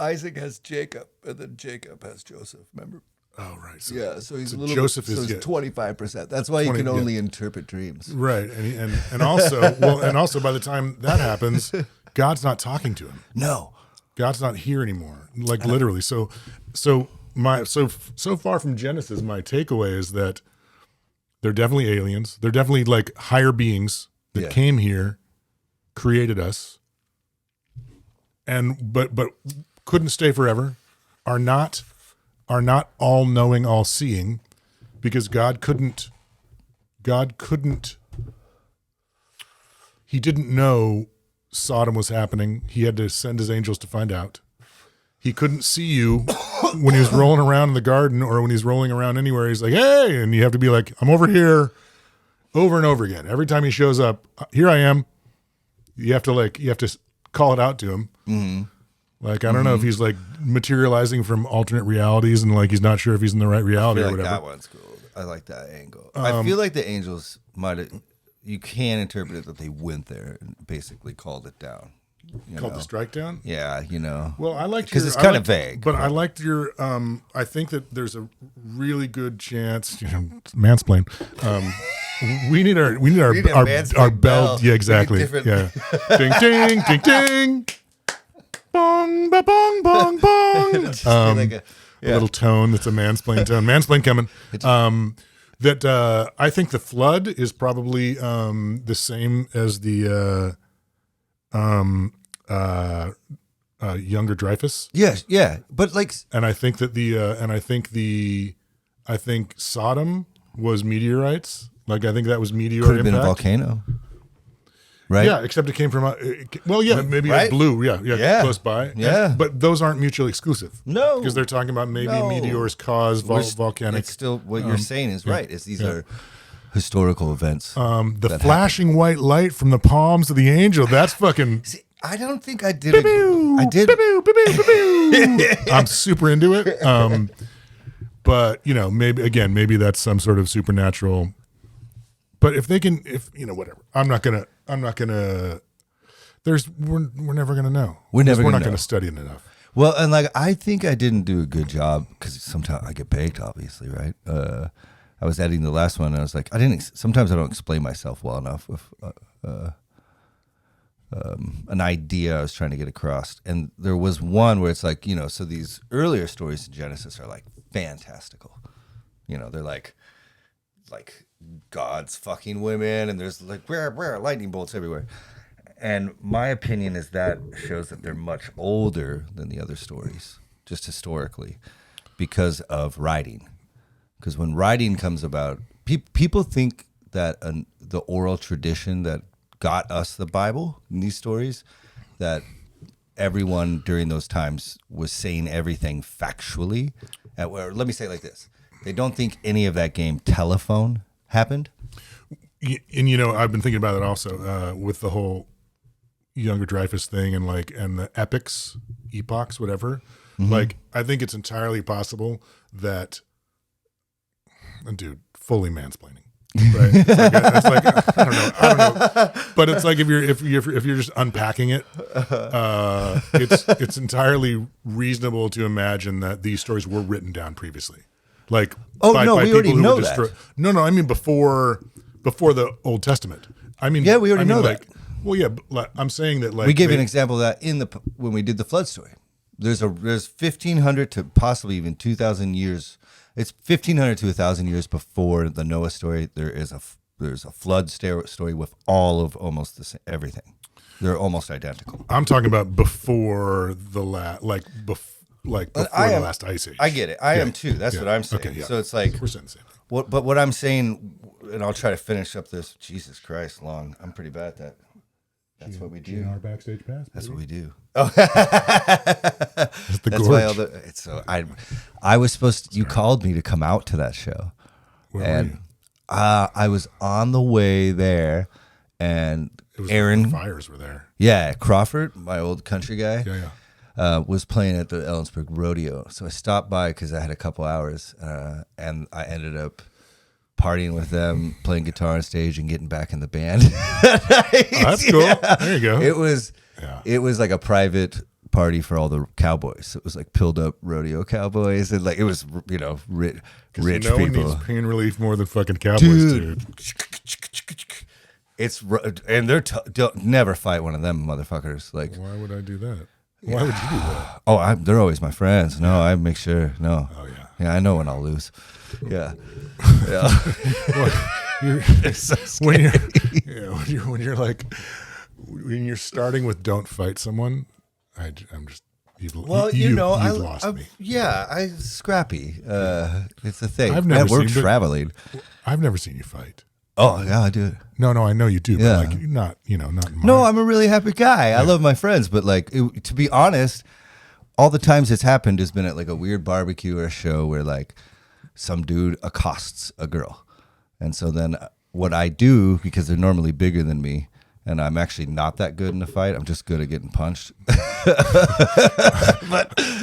S1: Isaac has Jacob, and then Jacob has Joseph. Remember?
S2: Oh, right.
S1: So he's a little
S2: Joseph
S1: bit,
S2: is
S1: 25%. That's why you can only interpret dreams.
S2: Right, and also by the time that happens, God's not talking to him.
S1: No,
S2: God's not here anymore. Like literally. So far from Genesis, my takeaway is that they're definitely aliens. They're definitely like higher beings that came here, created us, and but couldn't stay forever. Are not all knowing, all seeing, because God couldn't. He didn't know Sodom was happening. He had to send his angels to find out. He couldn't see you when he was rolling around in the garden or when he's rolling around anywhere. He's like, hey, and you have to be like, I'm over here, over and over again. Every time he shows up, here I am. You have to call it out to him. Mm-hmm. Like, I don't know if he's like materializing from alternate realities and like he's not sure if he's in the right reality or whatever.
S1: That one's cool. I like that angle. I feel like the angels might have, you can interpret it that they went there and basically called it down.
S2: Called the strike down?
S1: Yeah,
S2: Well, I liked
S1: because it's kind of vague.
S2: But I liked your. I think that there's a really good chance. Mansplain. We need our bell. Yeah, exactly. Yeah. Ding ding ding ding. Bong ba bong bong bong. A little tone that's a mansplain tone. Mansplain coming. I think the flood is probably the same as the younger Dreyfus.
S1: Yes, yeah, but like,
S2: and I think that I think Sodom was meteorites. Like I think that was meteor
S1: could have
S2: impact.
S1: been a volcano, right?
S2: Yeah, except it came from maybe
S1: right?
S2: It blew. Yeah, close by.
S1: Yeah,
S2: but those aren't mutually exclusive.
S1: No,
S2: because they're talking about maybe meteors cause volcanic.
S1: It's still what you're saying is right. Is these are historical events.
S2: The flashing white light from the palms of the angel. That's fucking.
S1: See, I don't think I did. I did.
S2: I'm super into it. But maybe that's some sort of supernatural. But if whatever. I'm not gonna. We're never gonna know. We're not gonna study it enough.
S1: Well, and like I think I didn't do a good job because sometimes I get baked, obviously, right? I was editing the last one, and I was like, sometimes I don't explain myself well enough with an idea I was trying to get across. And there was one where it's like, so these earlier stories in Genesis are like fantastical. They're like God's fucking women, and there's like lightning bolts everywhere. And my opinion is that shows that they're much older than the other stories, just historically, because of writing. Because when writing comes about, people think that the oral tradition that got us the Bible in these stories, that everyone during those times was saying everything factually. Let me say it like this. They don't think any of that game telephone happened.
S2: And I've been thinking about it also with the whole younger Dreyfus thing and the epochs, whatever. Mm-hmm. Like, I think it's entirely possible that, dude, fully mansplaining. Right? It's like I don't know. But it's like if you're just unpacking it, it's entirely reasonable to imagine that these stories were written down previously. Like,
S1: we
S2: people
S1: already
S2: who
S1: know
S2: were
S1: that.
S2: No, I mean before the Old Testament. I mean,
S1: yeah, we already know that.
S2: Well, yeah, but I'm saying that
S1: we gave an example of that when we did the flood story. There's 1,500 to possibly even 2,000 years. It's 1,500 to 1,000 years before the Noah story. There's a flood story with all of almost the same, everything. They're almost identical.
S2: I'm talking about before the last ice age.
S1: I get it. I am too. That's what I'm saying. Okay, yeah. So it's like
S2: we're saying the same thing.
S1: But what I'm saying, and I'll try to finish up this. Jesus Christ, long. I'm pretty bad at that. That's what we do.
S2: GNR backstage pass.
S1: That's what we do. Oh, that's why I was supposed to. You called me to come out to that show,
S2: where were you?
S1: I was on the way there, and Aaron
S2: the fires were there.
S1: Yeah, Crawford, my old country guy.
S2: Yeah.
S1: Was playing at the Ellensburg Rodeo, so I stopped by because I had a couple hours, and I ended up partying with them, playing guitar on stage, and getting back in the band.
S2: That's cool. Yeah. There you go.
S1: It was like a private party for all the cowboys. It was like pilled up rodeo cowboys, and like it was, rich
S2: no one
S1: people.
S2: needs pain relief more than fucking cowboys, dude.
S1: And they're don't never fight one of them motherfuckers. Like,
S2: why would I do that? Why would you do that?
S1: Oh, they're always my friends. No, I make sure. No.
S2: Oh yeah.
S1: Yeah, I know when I'll lose. Yeah. Yeah.
S2: When you're starting with don't fight someone, I'm just you've lost me.
S1: Yeah, I'm scrappy. It's a thing.
S2: We're
S1: traveling.
S2: I've never seen you fight.
S1: Oh yeah, I do.
S2: No, I know you do,
S1: Yeah.
S2: but like not.
S1: No, I'm a really happy guy. I love my friends, but like to be honest, all the times it's happened has been at like a weird barbecue or a show where like some dude accosts a girl, and so then what I do, because they're normally bigger than me, and I'm actually not that good in a fight. I'm just good at getting punched.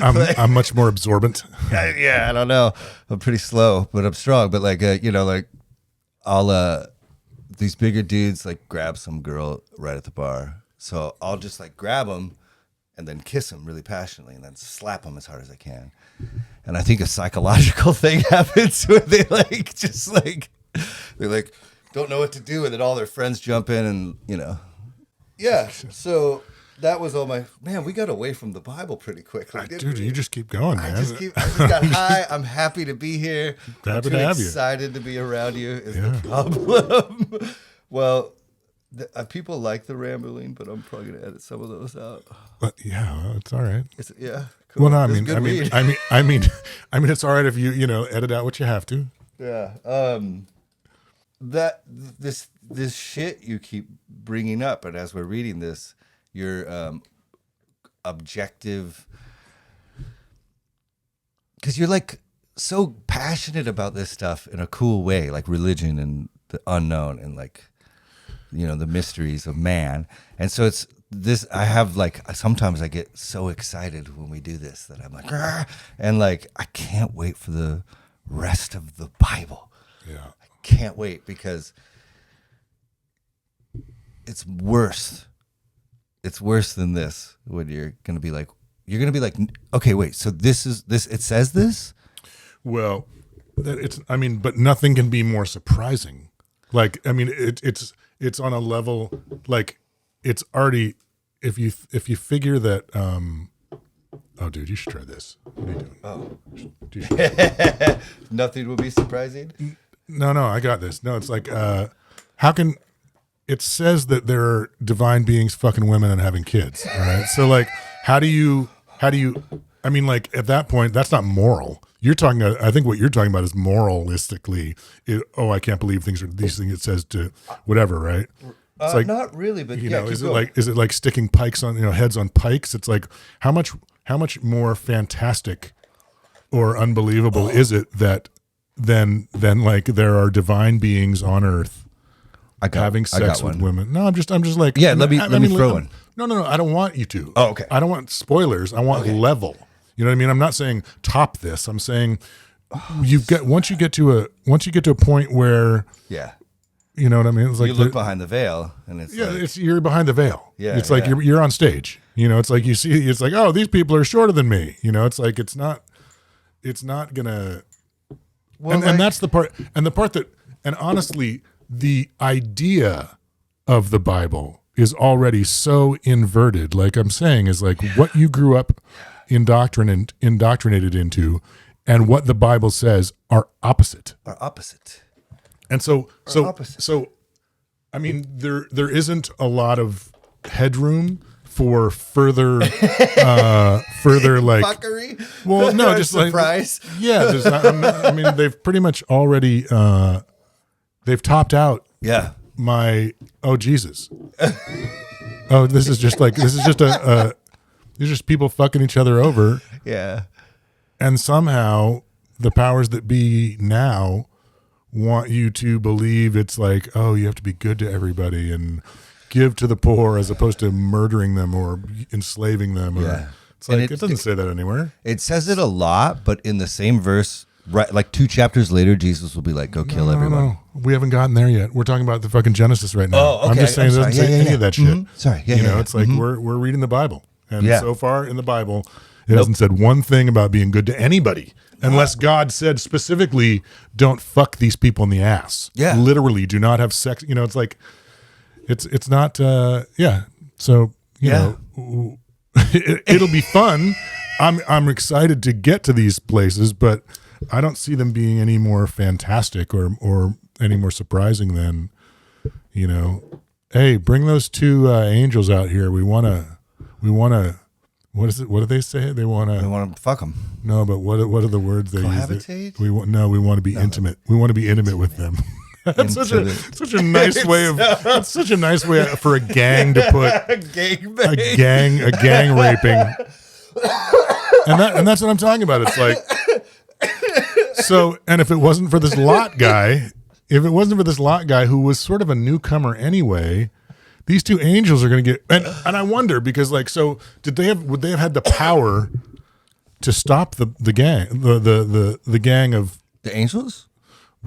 S2: I'm much more absorbent.
S1: Yeah, I don't know. I'm pretty slow, but I'm strong. But like I'll these bigger dudes like grab some girl right at the bar, so I'll just like grab them and then kiss them really passionately and then slap them as hard as I can. And I think a psychological thing happens where they like just like they like don't know what to do, and then all their friends jump in and yeah. So that was all my man. We got away from the Bible pretty quickly,
S2: Dude. You just keep going, man.
S1: I just got high. I'm happy to be here.
S2: Happy to have you.
S1: Excited to be around you is the problem. Well, people like the rambling, but I'm probably gonna edit some of those out.
S2: But yeah, it's all right.
S1: Yeah. Cool.
S2: Well, no, I mean, it's all right if you edit out what you have to.
S1: Yeah. This shit you keep bringing up, and as we're reading this, your objective, because you're like so passionate about this stuff in a cool way, like religion and the unknown and like the mysteries of man. And so it's this, I have like, sometimes I get so excited when we do this that I'm like, "Argh!" And like I can't wait for the rest of the Bible.
S2: Yeah,
S1: I can't wait, because it's worse. It's worse than this when you're gonna be like, okay, wait, so this is this, it says this?
S2: Well, but nothing can be more surprising. Like, it's on a level, like it's already, if you figure that, oh dude, you should try this. What are you doing?
S1: Oh,
S2: You should
S1: nothing will be surprising.
S2: No, I got this. No, it's like, how can, it says that there are divine beings fucking women and having kids. All right. So like, how do you, like at that point, that's not moral. I think what you're talking about is moralistically, I can't believe these things it says to whatever, right? It's like,
S1: not really, but
S2: is it like sticking pikes on, heads on pikes? It's like, how much more fantastic or unbelievable is it that than like there are divine beings on earth having sex with women? No, I'm just like,
S1: yeah, let me throw one.
S2: No, I don't want you to.
S1: Oh, okay.
S2: I don't want spoilers. I want level. You know what I mean? I'm not saying top this. I'm saying once you get to a point where,
S1: yeah,
S2: you know what I mean? It's like
S1: you look behind the veil, and it's
S2: it's you're behind the veil.
S1: Yeah,
S2: it's like you're on stage. It's like you see. It's like, oh, these people are shorter than me. It's like it's not gonna. Well, and that's the part. And the part that, and honestly, the idea of the Bible is already so inverted. Like I'm saying, is like what you grew up indoctrinated into, and what the Bible says are opposite. And so I mean, there isn't a lot of headroom for further like
S1: fuckery.
S2: Well, no, just
S1: surprise.
S2: Like I mean, they've pretty much already they've topped out.
S1: Yeah.
S2: Jesus. This is just people fucking each other over.
S1: Yeah.
S2: And somehow the powers that be now want you to believe it's like, oh, you have to be good to everybody and give to the poor as opposed to murdering them or enslaving them. Or, it's like, it doesn't say that anywhere.
S1: It says it a lot, but in the same verse, right, like 2 chapters later, Jesus will be like, go kill everyone.
S2: No, we haven't gotten there yet. We're talking about the fucking Genesis right now.
S1: Oh, okay.
S2: I'm just saying it doesn't say any of that shit.
S1: Mm-hmm. Sorry.
S2: Yeah, it's like we're reading the Bible. And
S1: Yeah.
S2: so far in the Bible, it hasn't said one thing about being good to anybody, unless God said specifically, don't fuck these people in the ass.
S1: Yeah.
S2: Literally, do not have sex. You know, it's like, it's not, yeah. So, you know, it'll be fun. I'm excited to get to these places, but I don't see them being any more fantastic or any more surprising than, you know, hey, bring those two angels out here. We want to, what is it? What do they say? They want
S1: to fuck them.
S2: No, but what are the words they
S1: Cohabitate?
S2: use? We want to be intimate. We want to be intimate with them. That's such a nice way of that's such a nice way for a gang to put a gang raping. And that's what I'm talking about. It's like, so, and if it wasn't for this Lot guy who was sort of a newcomer anyway, these two angels are going to get, and I wonder because like, so would they have had the power to stop the gang, the gang of
S1: The angels?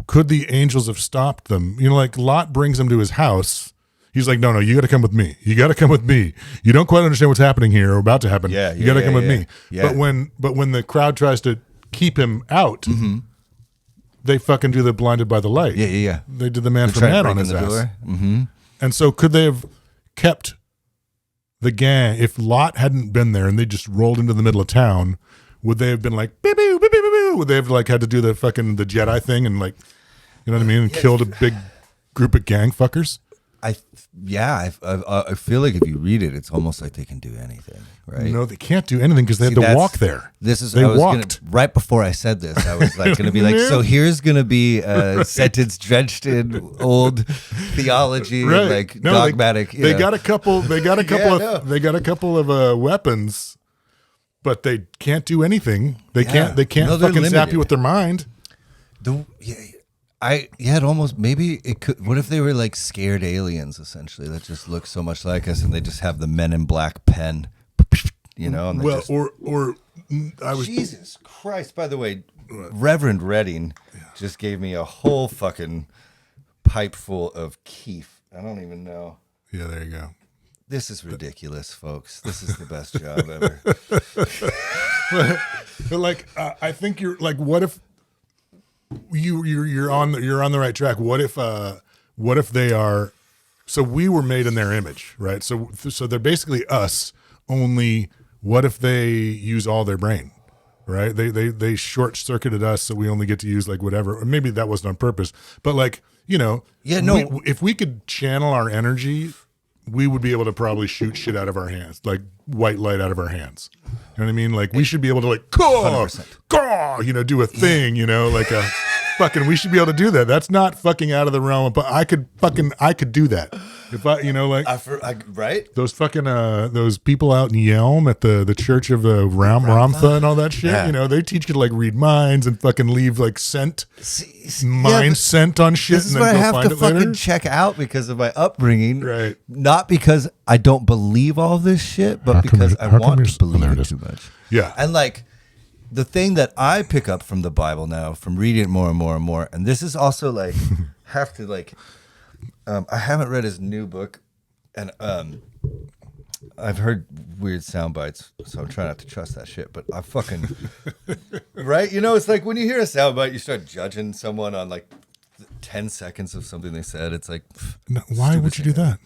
S2: Could the angels have stopped them? You know, like Lot brings them to his house. He's like, no, you got to come with me. You got to come with me. You don't quite understand what's happening here or about to happen. You got to come with me.
S1: Yeah.
S2: But when the crowd tries to keep him out, they fucking do the blinded by the light.
S1: Yeah.
S2: They did the man from Man on his ass.
S1: Mm-hmm.
S2: And so could they have kept the gang if Lot hadn't been there and they just rolled into the middle of town? Would they have been like, beep, beep, beep, beep, beep? Would they have like had to do the Jedi thing and like, you know what I mean? And killed a big group of gang fuckers?
S1: I feel like if you read it, it's almost like they can do anything, right?
S2: No, they can't do anything because they had to walk there. They walked.
S1: Right before I said this, I was like going to be like, so here's going to be a sentence drenched in theology,
S2: right.
S1: like dogmatic.
S2: They got a couple. They got a couple of weapons, but they can't do anything. They can't fucking zap you with their mind.
S1: It almost, maybe it could. What if they were like scared aliens essentially that just look so much like us, and they just have the Men in Black pen, you know? And Jesus Christ! By the way, Reverend Redding just gave me a whole fucking pipe full of keef. I don't even know.
S2: Yeah, there you go.
S1: This is ridiculous, folks. This is the best job ever.
S2: But like, I think you're like, what if? You're on the right track. What if they are? So we were made in their image, right? So they're basically us. Only what if they use all their brain, right? They short circuited us, so we only get to use like whatever. Or maybe that wasn't on purpose, but like if we could channel our energy, we would be able to probably shoot shit out of our hands, like white light out of our hands. You know what I mean? Like we should be able to like, do a thing, like a fucking, we should be able to do that. That's not fucking out of the realm, but I could do that. If
S1: right?
S2: Those fucking, those people out in Yelm at the Church of the Ramtha and all that shit, they teach you to like read minds and fucking leave like scent on shit.
S1: This is
S2: and
S1: what
S2: then
S1: I
S2: go
S1: have
S2: find
S1: to
S2: it later.
S1: fucking check out because of my upbringing.
S2: Right.
S1: Not because I don't believe all this shit, but because I want to believe it too much.
S2: Yeah.
S1: And like the thing that I pick up from the Bible now, from reading it more and more and more, and this is also like, I haven't read his new book, and I've heard weird sound bites, so I'm trying not to trust that shit, but I fucking, right? It's like when you hear a sound bite, you start judging someone on like 10 seconds of something they said. It's like,
S2: no, why would you do that?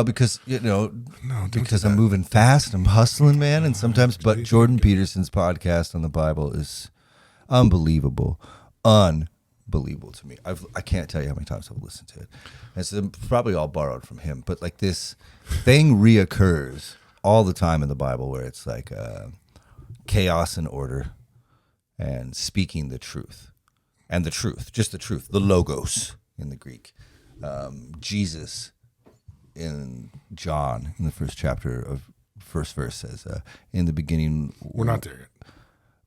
S1: Because because I'm moving fast, I'm hustling, man, and sometimes. But Jordan Peterson's podcast on the Bible is unbelievable to me. I can't tell you how many times I've listened to it. And it's probably all borrowed from him. But like this thing reoccurs all the time in the Bible where it's like chaos and order and speaking the truth. And the truth, just the truth, the logos in the Greek. Jesus in John, in the first chapter of first verse says, in the beginning.
S2: We're not there yet.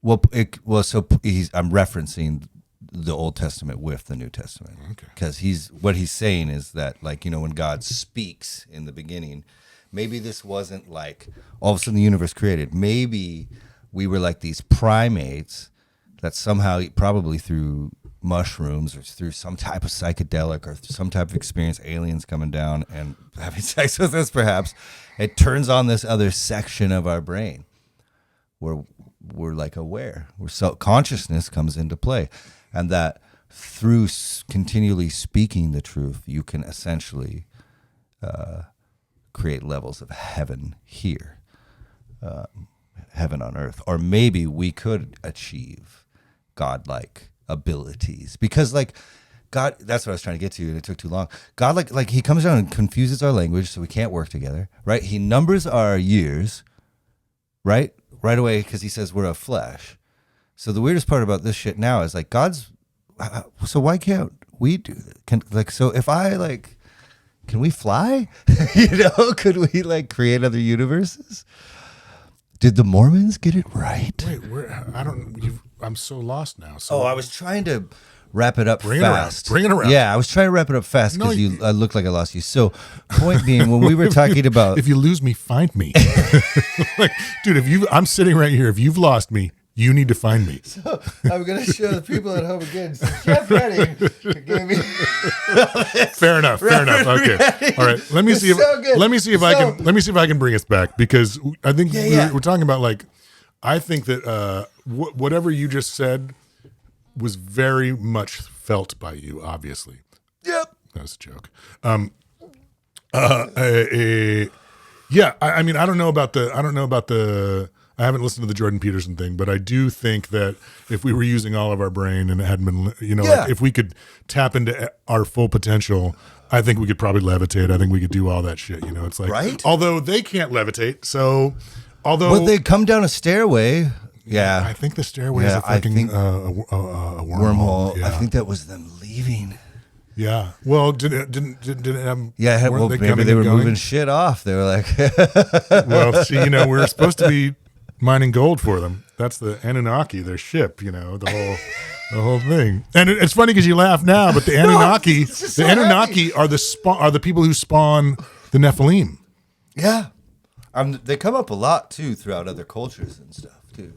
S1: I'm referencing the Old Testament with the New Testament.
S2: Okay.
S1: Because what he's saying is that, like, when God speaks in the beginning, maybe this wasn't like all of a sudden the universe created. Maybe we were like these primates that somehow, probably through mushrooms or through some type of psychedelic or some type of experience, aliens coming down and having sex with us, perhaps, it turns on this other section of our brain where we're like aware, consciousness comes into play, and that through continually speaking the truth, you can essentially create levels of heaven here, heaven on earth, or maybe we could achieve godlike abilities, because like God, that's what I was trying to get to, and it took too long. God, like he comes down and confuses our language so we can't work together, right? He numbers our years, right away, because he says we're of flesh. So the weirdest part about this shit now is like God's. So why can't we do that? So if I can we fly? Could we create other universes? Did the Mormons get it right?
S2: Wait, I'm so lost now. So
S1: I was trying to wrap it up fast.
S2: Bring it around.
S1: Yeah, I was trying to wrap it up fast because I looked like I lost you. So point being, when we were talking about...
S2: If you lose me, find me. Dude, I'm sitting right here. If you've lost me, you need to find me.
S1: So I'm going to show the people at home again. So Jeff Redding gave me...
S2: Fair enough. Okay.
S1: Redding.
S2: All right. Let me see if I can bring us back, because I think we're talking about I think that whatever you just said was very much felt by you, obviously.
S1: Yep.
S2: That was a joke. Yeah, I mean, I don't know about the I haven't listened to the Jordan Peterson thing, but I do think that if we were using all of our brain and it hadn't been, if we could tap into our full potential, I think we could probably levitate. I think we could do all that shit. It's like,
S1: right?
S2: Although they can't levitate,
S1: but they come down a stairway. Yeah,
S2: I think the stairway is a fucking a wormhole. Yeah.
S1: I think that was them leaving.
S2: Yeah. Well, didn't
S1: yeah. Well, maybe they were moving shit off. They were like,
S2: well, see, we were supposed to be mining gold for them. That's the Anunnaki, their ship. The whole thing. And it's funny because you laugh now, but the Anunnaki, Anunnaki are the people who spawn the Nephilim.
S1: Yeah. They come up a lot too throughout other cultures and stuff too.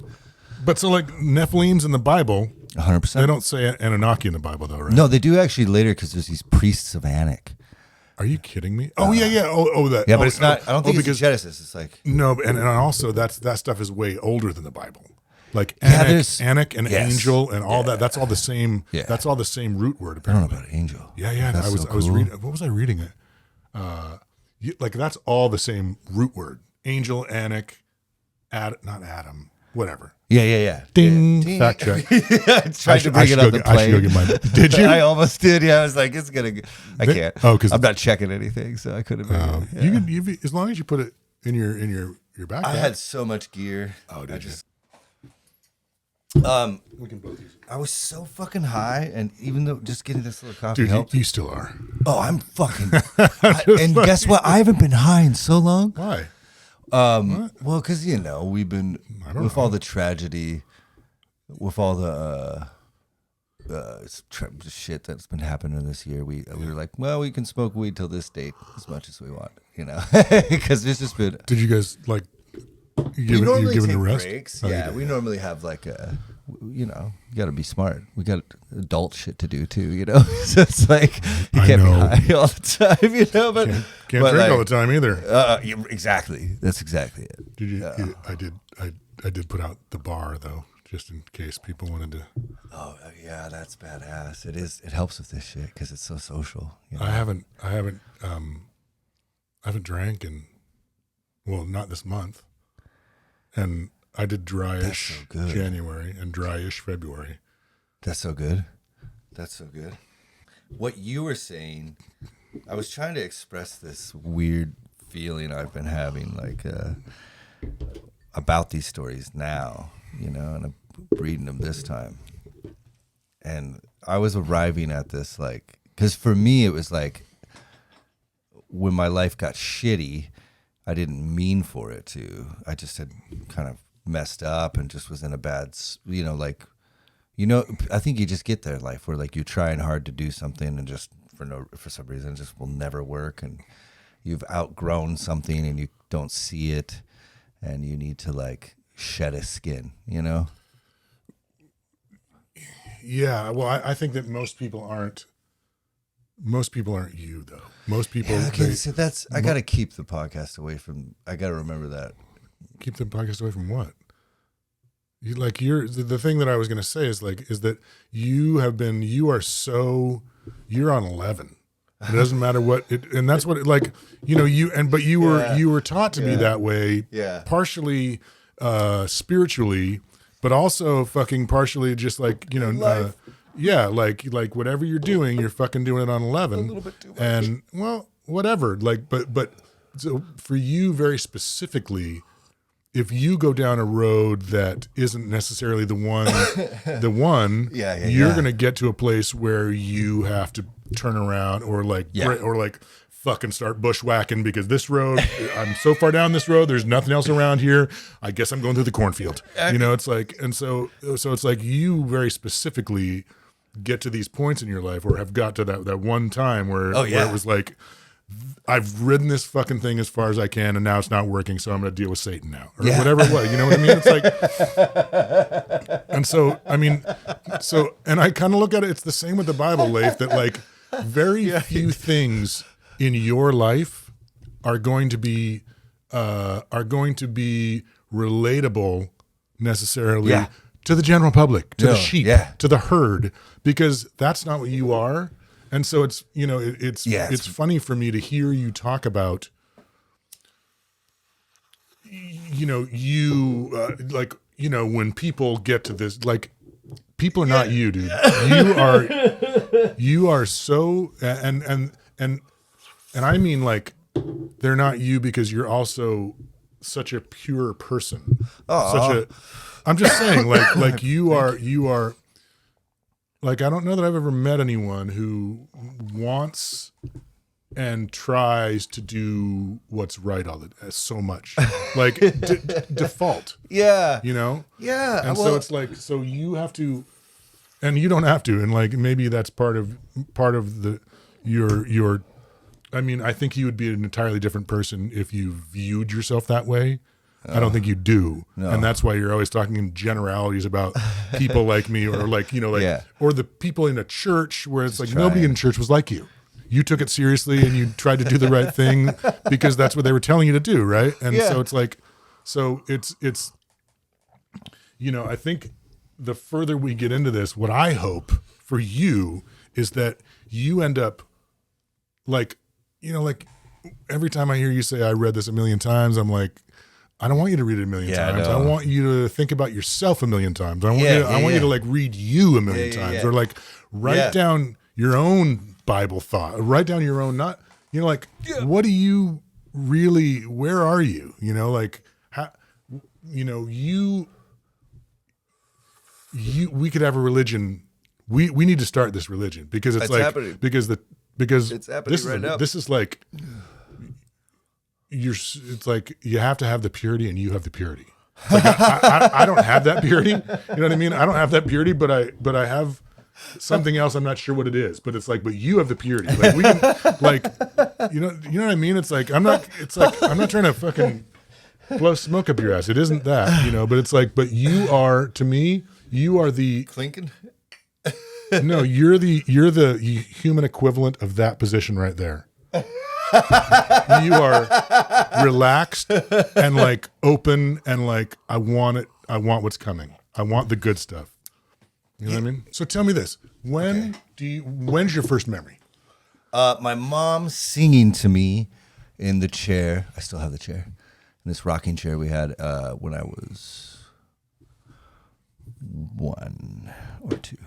S2: But so Nephilims in the Bible,
S1: 100%.
S2: They don't say Anunnaki in the Bible though, right?
S1: No, they do actually later, because there's these priests of Anak.
S2: Are you kidding me? Oh yeah. Oh that.
S1: Yeah, but it's not. I don't think it's
S2: because
S1: Genesis. It's like
S2: no, and also that stuff is way older than the Bible. Anak and angel and all that. That's all the same. Yeah. That's all the same root word. Apparently.
S1: I don't know about angel.
S2: Yeah. I was reading. What was I reading it? That's all the same root word. Angel, Anak, not Adam. Whatever.
S1: Yeah.
S2: Ding. Yeah. Fact check.
S1: I tried to bring it on the plane.
S2: I should go get mine. Did you?
S1: I almost did. Yeah, I was like, I can't.
S2: Oh, because
S1: I'm not checking anything, so I couldn't.
S2: You can, as long as you put it in your backpack.
S1: I had so much gear.
S2: Oh, did you?
S1: We can both use it. I was so fucking high, and even though just getting this little coffee
S2: helped. You still are.
S1: Oh, I'm fucking. Guess what? I haven't been high in so long.
S2: Why?
S1: Well, because we've been all the tragedy, with all the shit that's been happening this year. We were like, well, we can smoke weed till this date as much as we want, because there's just been.
S2: Did you guys
S1: we normally
S2: take
S1: take
S2: rest?
S1: breaks. Oh, yeah, we normally have you got to be smart. We got adult shit to do too, So it's like you can't be high all the time, But
S2: can't drink all the time either.
S1: Exactly. That's exactly it.
S2: Did you? I did put out the bar though, just in case people wanted to.
S1: Oh yeah, that's badass. It is. It helps with this shit because it's so social.
S2: I haven't drank not this month, and I did dryish January and dryish February.
S1: That's so good. What you were saying, I was trying to express this weird feeling I've been having, about these stories now, and I'm reading them this time. And I was arriving at this, because for me, it was when my life got shitty, I didn't mean for it to. I just had kind of messed up and just was in a bad, I think you just get there in life where you're trying hard to do something and just for some reason it just will never work, and you've outgrown something and you don't see it, and you need to shed a skin,
S2: Yeah, well, I think that most people aren't you though. Most people.
S1: Yeah, okay, so I got to keep the podcast away from. I got to remember that.
S2: Keep the podcast away from what? The thing that I was going to say is that you're on 11. It doesn't matter what it, and that's what it, like, but you were taught to be that way, partially spiritually, but also fucking partially just like, like whatever you're doing, you're fucking doing it on 11.
S1: A little bit too much.
S2: And well, whatever. Like, but so for you very specifically, if you go down a road that isn't necessarily the one, you're going to get to a place where you have to turn around or fucking start bushwhacking because this road, I'm so far down this road, there's nothing else around here. I guess I'm going through the cornfield. It's like, and so it's like you very specifically get to these points in your life or have got to that one time where it was like, I've ridden this fucking thing as far as I can, and now it's not working, so I'm going to deal with Satan now, or whatever it was. You know what I mean? It's like, and so, I mean, and I kind of look at it, it's the same with the Bible, Leif, that like very few things in your life are going to be relatable necessarily to the general public, to the sheep, to the herd, because that's not what you are. And so it's, it's funny for me to hear you talk about, when people get to this, like, people are not you, dude. You are so, and I mean, like, they're not you because you're also such a pure person. I'm just saying, like you are. Like, I don't know that I've ever met anyone who wants and tries to do what's right so much. Like, default. Yeah.
S1: Yeah.
S2: And so it's like, so you have to, and you don't have to, and like, maybe that's part of your, I mean, I think you would be an entirely different person if you viewed yourself that way. I don't think you do. No. And that's why you're always talking in generalities about people like me or like, or the people in a church where it's like nobody in church was like you. You took it seriously and you tried to do the right thing because that's what they were telling you to do. Right. And so it's like, it's, I think the further we get into this, what I hope for you is that you end up like, like every time I hear you say, I read this a million times, I'm like, I don't want you to read it a million times. No. I want you to think about yourself a million times. I want you to like read you a million times or like write down your own Bible thought, write down your own, what do you really, where are you? Like how, we could have a religion. We need to start this religion because it's like, happening. Because it's happening right now. This is like, it's like you have to have the purity and you have the purity. Like I don't have that purity. You know what I mean? I don't have that purity, but I have something else. I'm not sure what it is, but it's like, but you have the purity. Like we can, like, you know what I mean? It's like, I'm not trying to fucking blow smoke up your ass. It isn't that, but it's like, but you are, to me, you are the
S1: clinking.
S2: No, you're the human equivalent of that position right there. You are relaxed and like open and like I want what's coming. I want the good stuff. You know what I mean? So tell me this. When's your first memory?
S1: My mom singing to me in the chair. I still have the chair. In this rocking chair we had when I was 1 or 2.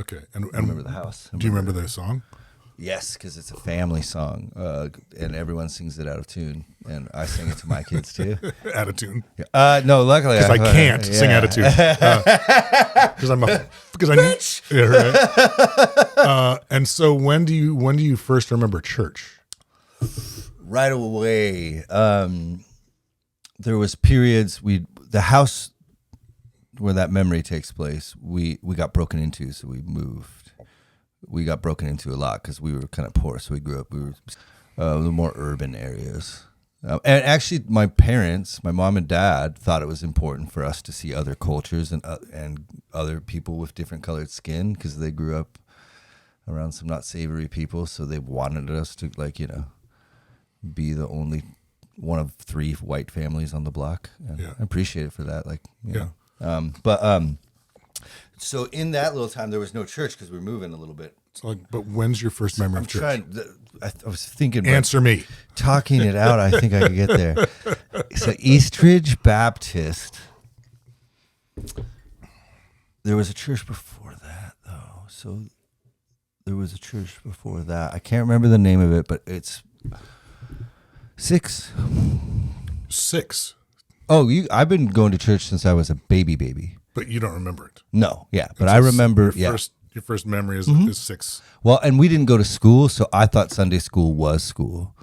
S2: Okay. And
S1: remember the house.
S2: Do you remember the song?
S1: Yes, because it's a family song, and everyone sings it out of tune, and I sing it to my kids too.
S2: Out of tune?
S1: Yeah. No, luckily
S2: because I can't sing out of tune. Bitch. Right. And so when do you first remember church?
S1: Right away. There was periods the house where that memory takes place. We got broken into, so we moved. We got broken into a lot because we were kind of poor, so we grew up. We were the more urban areas, And actually, my parents, my mom and dad, thought it was important for us to see other cultures and other people with different colored skin because they grew up around some not savory people. So they wanted us to, like, be the only one of 3 white families on the block. And I appreciate it for that. Like, so in that little time, there was no church because we were moving a little bit.
S2: So but when's your first memory of church?
S1: I was thinking.
S2: Answer me.
S1: Talking it out, I think I could get there. So Eastridge Baptist. There was a church before that, though. So there was a church before that. I can't remember the name of it, but it's 6.
S2: 6.
S1: Oh, I've been going to church since I was a baby.
S2: But you don't remember it.
S1: No, yeah, but I remember.
S2: Your first memory is 6.
S1: Well, and we didn't go to school, so I thought Sunday school was school.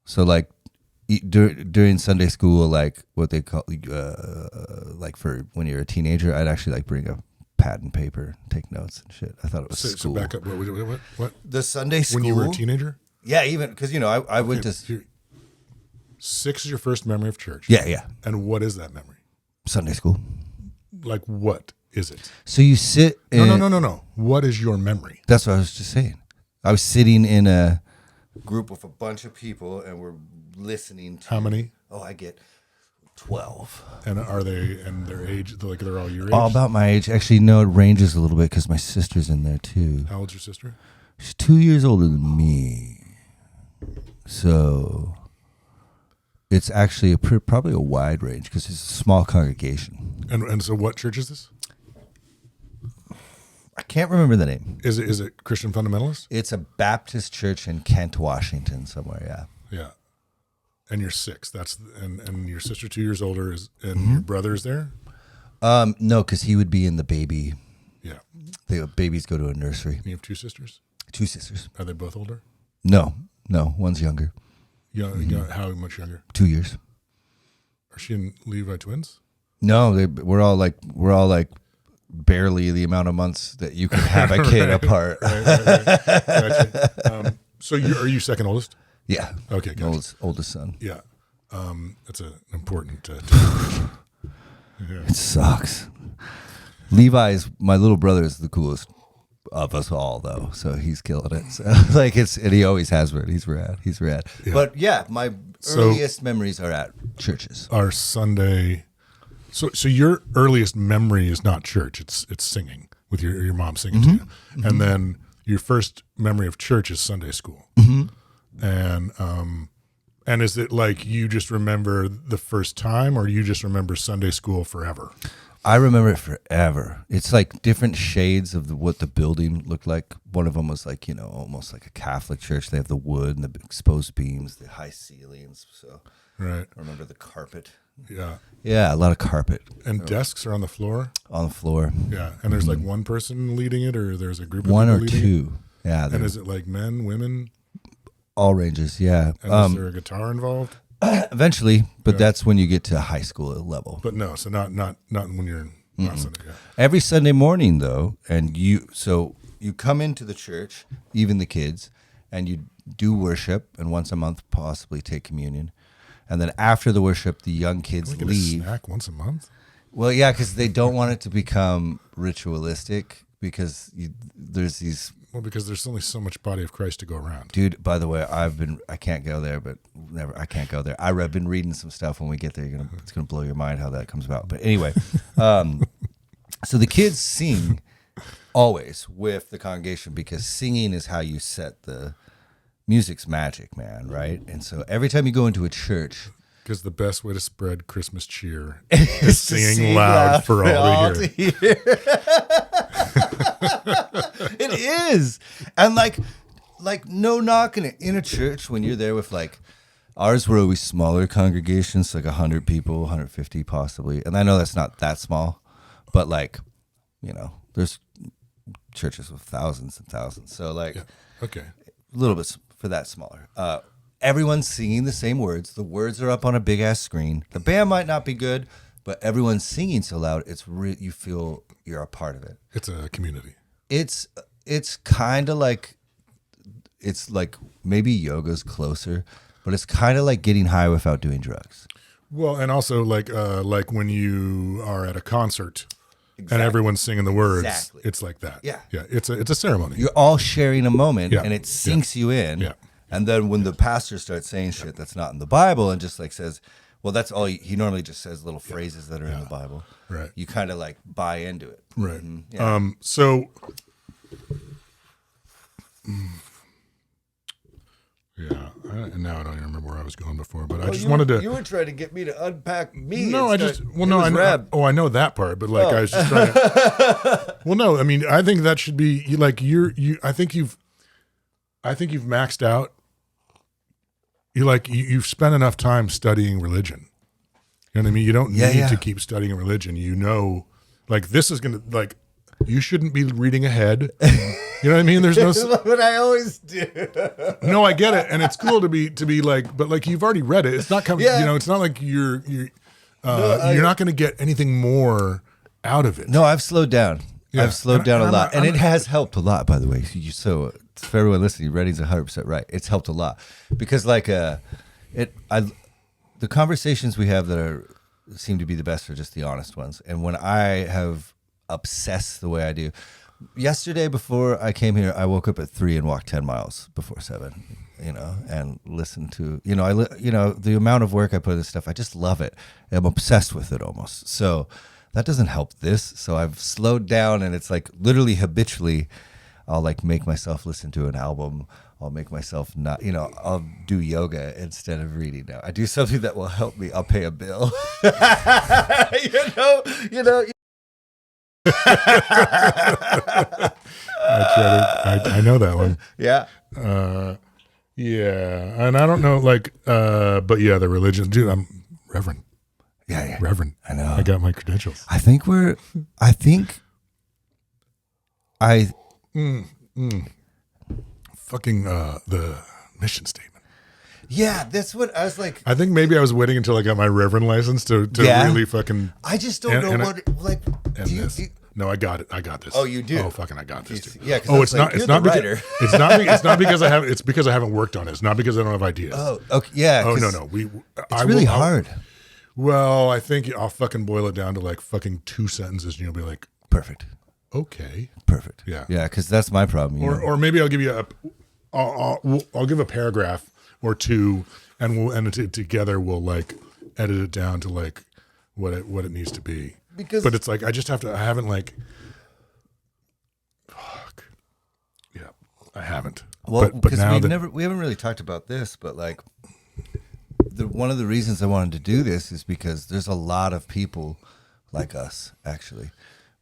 S1: So like during Sunday school, like what they call like for when you're a teenager, I'd actually like bring a pad and paper, take notes and shit. I thought it was school.
S2: So back up. What?
S1: The Sunday school
S2: When you were a teenager?
S1: Yeah, even because I went to
S2: 6 is your first memory of church.
S1: Yeah.
S2: And what is that memory?
S1: Sunday school.
S2: Like what is it?
S1: So you sit.
S2: No. What is your memory?
S1: That's what I was just saying. I was sitting in a group with a bunch of people, and we're listening to.
S2: How many?
S1: Oh, I get 12.
S2: And are they and their age? They're all your age.
S1: All about my age. Actually, no, it ranges a little bit because my sister's in there too.
S2: How old's your sister?
S1: She's 2 years older than me. So it's actually probably a wide range because it's a small congregation.
S2: And so what church is this?
S1: I can't remember the name.
S2: Is it Christian Fundamentalist?
S1: It's a Baptist church in Kent, Washington, somewhere. Yeah.
S2: Yeah. And you're 6. And your sister 2 years older your brother's there?
S1: No, because he would be in the baby.
S2: Yeah.
S1: The babies go to a nursery.
S2: And you have 2 sisters?
S1: 2 sisters.
S2: Are they both older?
S1: No, one's younger.
S2: How much younger?
S1: 2 years.
S2: Are she and Levi twins?
S1: No, we're all like barely the amount of months that you can have a kid apart.
S2: Right. Gotcha. So are you second oldest?
S1: Yeah.
S2: Okay, gotcha.
S1: Oldest son.
S2: Yeah. That's an important
S1: It sucks. Levi's, my little brother, is the coolest of us all, though. So he's killing it. So, and he always has been. He's rad. Yeah. But yeah, my earliest memories are at churches.
S2: Our Sunday. So your earliest memory is not church. It's singing with your mom singing to you, and then your first memory of church is Sunday school. And is it like you just remember the first time, or you just remember Sunday school forever?
S1: I remember it forever. It's like different shades of what the building looked like. One of them was like, almost like a Catholic church. They have the wood and the exposed beams, the high ceilings. So
S2: right.
S1: I remember the carpet.
S2: Yeah.
S1: Yeah, a lot of carpet.
S2: And desks are on the floor?
S1: On the floor.
S2: Yeah. And there's like one person leading it, or there's a group of
S1: one
S2: people
S1: or
S2: leading
S1: two.
S2: It?
S1: Yeah.
S2: And is it like men, women?
S1: All ranges, yeah.
S2: And is there a guitar involved?
S1: Eventually, but that's when you get to high school level.
S2: But no, so not when you're not Sunday. Yeah.
S1: Every Sunday morning, though, and you come into the church, even the kids, and you do worship, and once a month possibly take communion, and then after the worship, the young kids
S2: Can we
S1: leave.
S2: get a snack once a month?
S1: Well, yeah, because they don't want it to become ritualistic because there's these.
S2: Well, because there's only so much body of Christ to go around.
S1: Dude, by the way, I can't go there, but I can't go there. I've been reading some stuff. When we get there, it's gonna blow your mind how that comes about. But anyway, so the kids sing always with the congregation because singing is how you set the music's magic, man, right? And so every time you go into a church,
S2: because the best way to spread Christmas cheer is singing loud for all to hear.
S1: It is. And like no knocking it in a church when you're there with like ours were always smaller congregations, like 100 people, 150 possibly. And I know that's not that small, but like, there's churches with thousands and thousands. So like
S2: okay.
S1: A little bit for that smaller. Everyone's singing the same words. The words are up on a big ass screen. The band might not be good, but everyone's singing so loud, you feel you're a part of it.
S2: It's a community.
S1: It's kind of like, it's like maybe yoga's closer, but it's kind of like getting high without doing drugs.
S2: Well, and also like when you are at a concert
S1: Exactly.
S2: and everyone's singing the words,
S1: Exactly.
S2: it's like that.
S1: Yeah.
S2: Yeah. It's a ceremony.
S1: You're all sharing a moment,
S2: Yeah.
S1: and it sinks you in.
S2: Yeah.
S1: And then when the pastor starts saying shit that's not in the Bible and just like says, well, that's all he normally just says little phrases that are in the Bible.
S2: Right.
S1: You kind of like buy into it.
S2: Right.
S1: Yeah.
S2: So. Yeah, and now I don't even remember where I was going before, but I just wanted to.
S1: You were trying to get me to unpack me.
S2: No, I know that part, but like I was just trying to. Well, no, I mean, I think that should be like I think you've maxed out. You've spent enough time studying religion. You know what I mean? You don't need to keep studying religion. You know, like this is gonna like. You shouldn't be reading ahead. You know what I mean? There's no.
S1: What I always do.
S2: No, I get it, and it's cool to be like, but like you've already read it. It's not coming.
S1: Yeah.
S2: You know, it's not like you're not going to get anything more out of it.
S1: No, I've slowed down.
S2: Yeah.
S1: I've slowed down a lot, and it
S2: not-
S1: has helped a lot. By the way, so for everyone listening, Reddy's 100% right. It's helped a lot because like the conversations we have that seem to be the best are just the honest ones, and when I have obsessed the way I do. Yesterday before I came here, I woke up at 3 and walked 10 miles before 7, and listened to, the amount of work I put in this stuff. I just love it. I'm obsessed with it almost. So that doesn't help this. So I've slowed down, and it's like literally habitually, I'll like make myself listen to an album. I'll make myself not, I'll do yoga instead of reading now. I do something that will help me. I'll pay a bill.
S2: I know that one.
S1: Yeah.
S2: Yeah, and I don't know, like, but yeah, the religion, dude. I'm Reverend.
S1: Yeah.
S2: Reverend.
S1: I know.
S2: I got my credentials. Fucking the mission statement.
S1: Yeah, that's what I was like.
S2: I think maybe I was waiting until I got my Reverend license to really fucking.
S1: I just don't know what like.
S2: No, I got it. I got this.
S1: Oh, you do?
S2: Oh, fucking, I got this. Dude.
S1: Yeah.
S2: Oh, it's not. It's not because. It's not because I have. It's because I haven't worked on it. It's not because I don't have ideas.
S1: Oh, okay. Yeah.
S2: Oh no.
S1: It's really hard.
S2: Well, I think I'll fucking boil it down to like fucking 2 sentences, and you'll be like,
S1: perfect.
S2: Okay.
S1: Perfect.
S2: Yeah.
S1: Yeah, because that's my problem.
S2: Or maybe I'll give you I'll give a paragraph or two, and together we'll like edit it down to like what it needs to be. But it's like I haven't like. Fuck. Yeah, I haven't.
S1: Well,
S2: but
S1: because
S2: now
S1: we haven't really talked about this, but like one of the reasons I wanted to do this is because there's a lot of people like us actually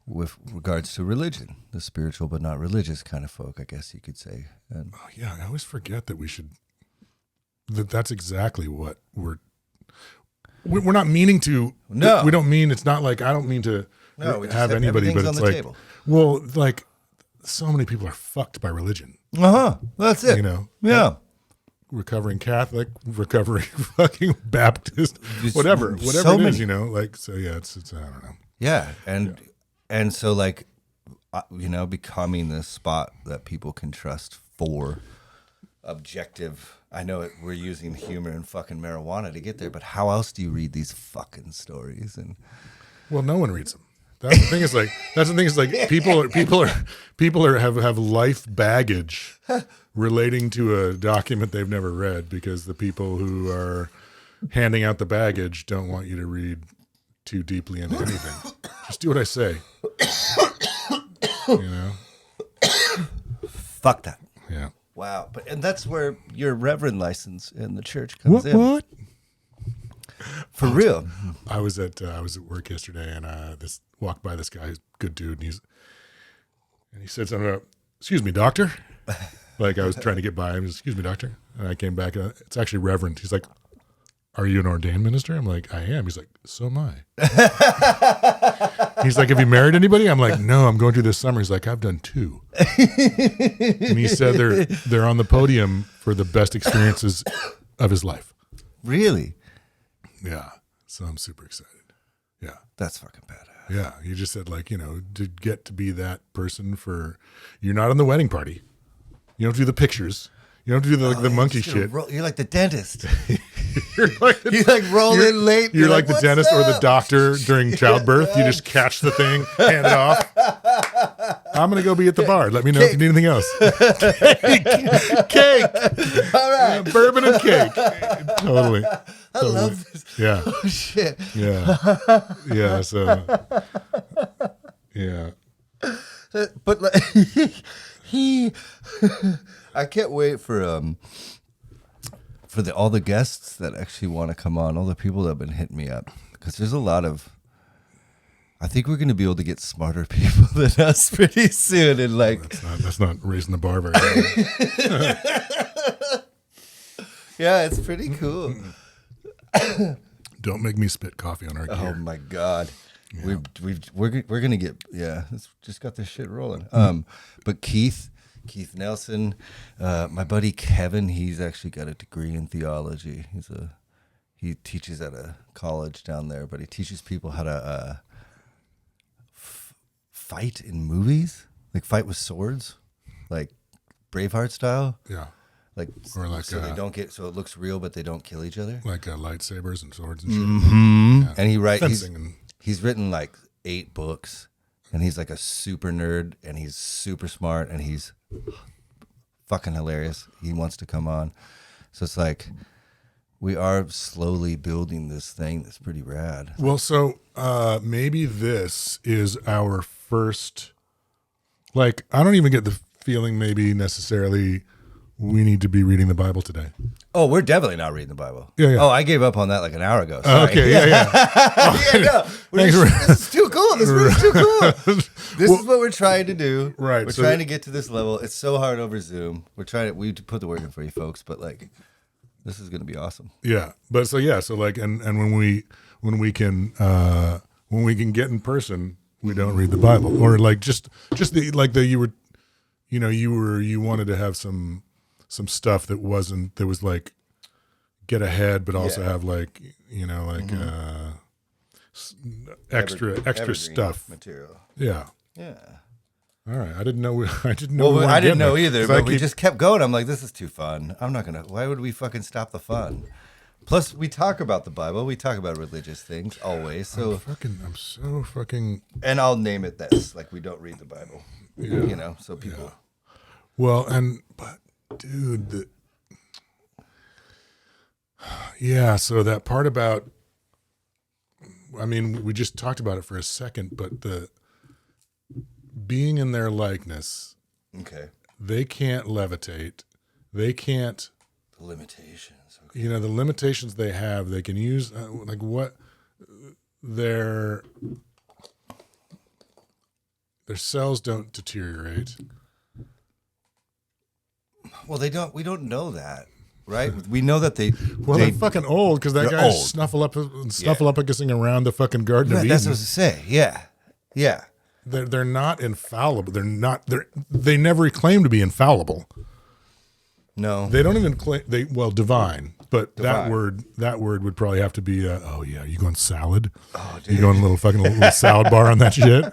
S1: with regards to religion, the spiritual but not religious kind of folk, I guess you could say. And
S2: yeah, I always forget that we should. That's exactly what we're not meaning to.
S1: No,
S2: we don't mean. It's not like I don't mean to have anybody, but it's like,
S1: table.
S2: Well, like so many people are fucked by religion.
S1: That's it. Yeah.
S2: Recovering Catholic, recovering fucking Baptist, whatever
S1: so
S2: it is,
S1: many.
S2: like, so yeah, it's I don't know.
S1: Yeah. And so like, becoming the spot that people can trust for objective. I know we're using humor and fucking marijuana to get there, but how else do you read these fucking stories? And
S2: well, no one reads them. That's the thing. Is like people have life baggage relating to a document they've never read because the people who are handing out the baggage don't want you to read too deeply into anything. Just do what I say.
S1: Fuck that.
S2: Yeah.
S1: Wow. And that's where your reverend license in the church comes in.
S2: What?
S1: For real.
S2: I was at work yesterday and walked by this guy, good dude, and he said something about, "Excuse me, doctor." Like I was trying to get by him. "Excuse me, doctor," and I came back. It's actually Reverend. He's like, "Are you an ordained minister?" I'm like, "I am." He's like, "So am I." He's like, "Have you married anybody?" I'm like, "No, I'm going to this summer." He's like, "I've done 2." And he said they're on the podium for the best experiences of his life.
S1: Really?
S2: Yeah. So I'm super excited. Yeah.
S1: That's fucking badass.
S2: Yeah. You just said like, to get to be that person you're not in the wedding party. You don't do the pictures. You don't have to do the monkey shit.
S1: You're like the dentist.
S2: You're like
S1: roll in late.
S2: You're like the dentist or the doctor during childbirth. You just catch the thing, hand it off. I'm going to go be at the bar. Let me know if you need anything else. Cake.
S1: All right.
S2: Bourbon and cake. Totally.
S1: I love this.
S2: Yeah.
S1: Oh, shit.
S2: Yeah. Yeah. So, yeah.
S1: But like, I can't wait for all the guests that actually want to come on, all the people that have been hitting me up, because there's a lot of. I think we're going to be able to get smarter people than us pretty soon, and like
S2: that's not raising the bar very high.
S1: Yeah, it's pretty cool.
S2: Don't make me spit coffee on our gear.
S1: Oh my god. Yeah. We're gonna get It's just got this shit rolling. But Keith Nelson, my buddy Kevin, he's actually got a degree in theology. He teaches at a college down there, but he teaches people how to fight in movies, like fight with swords, like Braveheart style.
S2: Yeah.
S1: Like,
S2: or like
S1: so they don't get, so it looks real, but they don't kill each other.
S2: Like lightsabers and swords and shit.
S1: Mm-hmm.
S2: Yeah.
S1: And he's written like 8 books, and he's like a super nerd, and he's super smart, and he's fucking hilarious. He wants to come on. So it's like, we are slowly building this thing that's pretty rad.
S2: Well, so maybe this is our first, like, I don't even get the feeling maybe necessarily we need to be reading the Bible today.
S1: Oh, we're definitely not reading the Bible.
S2: Yeah.
S1: Oh, I gave up on that like an hour ago. Sorry.
S2: Okay, yeah.
S1: This is too cool. This is too cool. This is what we're trying to do.
S2: Right.
S1: We're trying to get to this level. It's so hard over Zoom. We put the work in for you folks, but like, this is going to be awesome.
S2: Yeah. But so like, and when we can get in person, we don't read the Bible, or like just the, like the, you wanted to have some stuff that was like get ahead, but also have like, extra stuff
S1: material.
S2: Yeah. All right. I didn't know.
S1: Well, I didn't know either, but we just kept going. I'm like, this is too fun. Why would we fucking stop the fun? Plus, we talk about the Bible. We talk about religious things always. So
S2: I'm so fucking.
S1: And I'll name it this. Like, we don't read the Bible.
S2: Yeah.
S1: So people.
S2: Yeah. Well, but dude, so that part about, I mean, we just talked about it for a second, but the being in their likeness.
S1: Okay.
S2: They can't levitate. They can't.
S1: The limitations. Okay.
S2: The limitations they have, they can use, like what their cells don't deteriorate.
S1: Well, they don't. We don't know that, right? We know that they.
S2: Well, they're fucking old because that guy's snuffleupagussing around the fucking Garden of Eden.
S1: That's what I was to say. Yeah.
S2: They're not infallible. They never claim to be infallible.
S1: No,
S2: they don't even claim divine. But
S1: divine.
S2: that word would probably have to be. You going salad?
S1: Oh, dude.
S2: You going a little salad bar on that shit?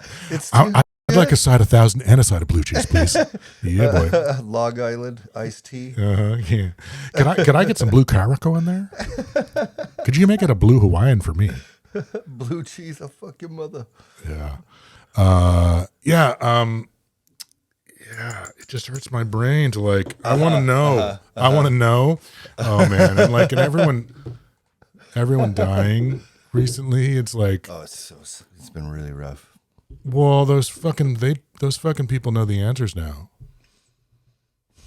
S2: I'd like a side of 1,000 and a side of blue cheese, please. Yeah, boy.
S1: Long Island iced tea.
S2: Yeah. Can I get some blue Caraco in there? Could you make it a blue Hawaiian for me?
S1: Blue cheese, I'll fuck your mother.
S2: Yeah. It just hurts my brain to like. I want to know. I want to know. Oh man, and everyone dying recently. It's like.
S1: Oh, it's been really rough.
S2: Well, those fucking people know the answers now,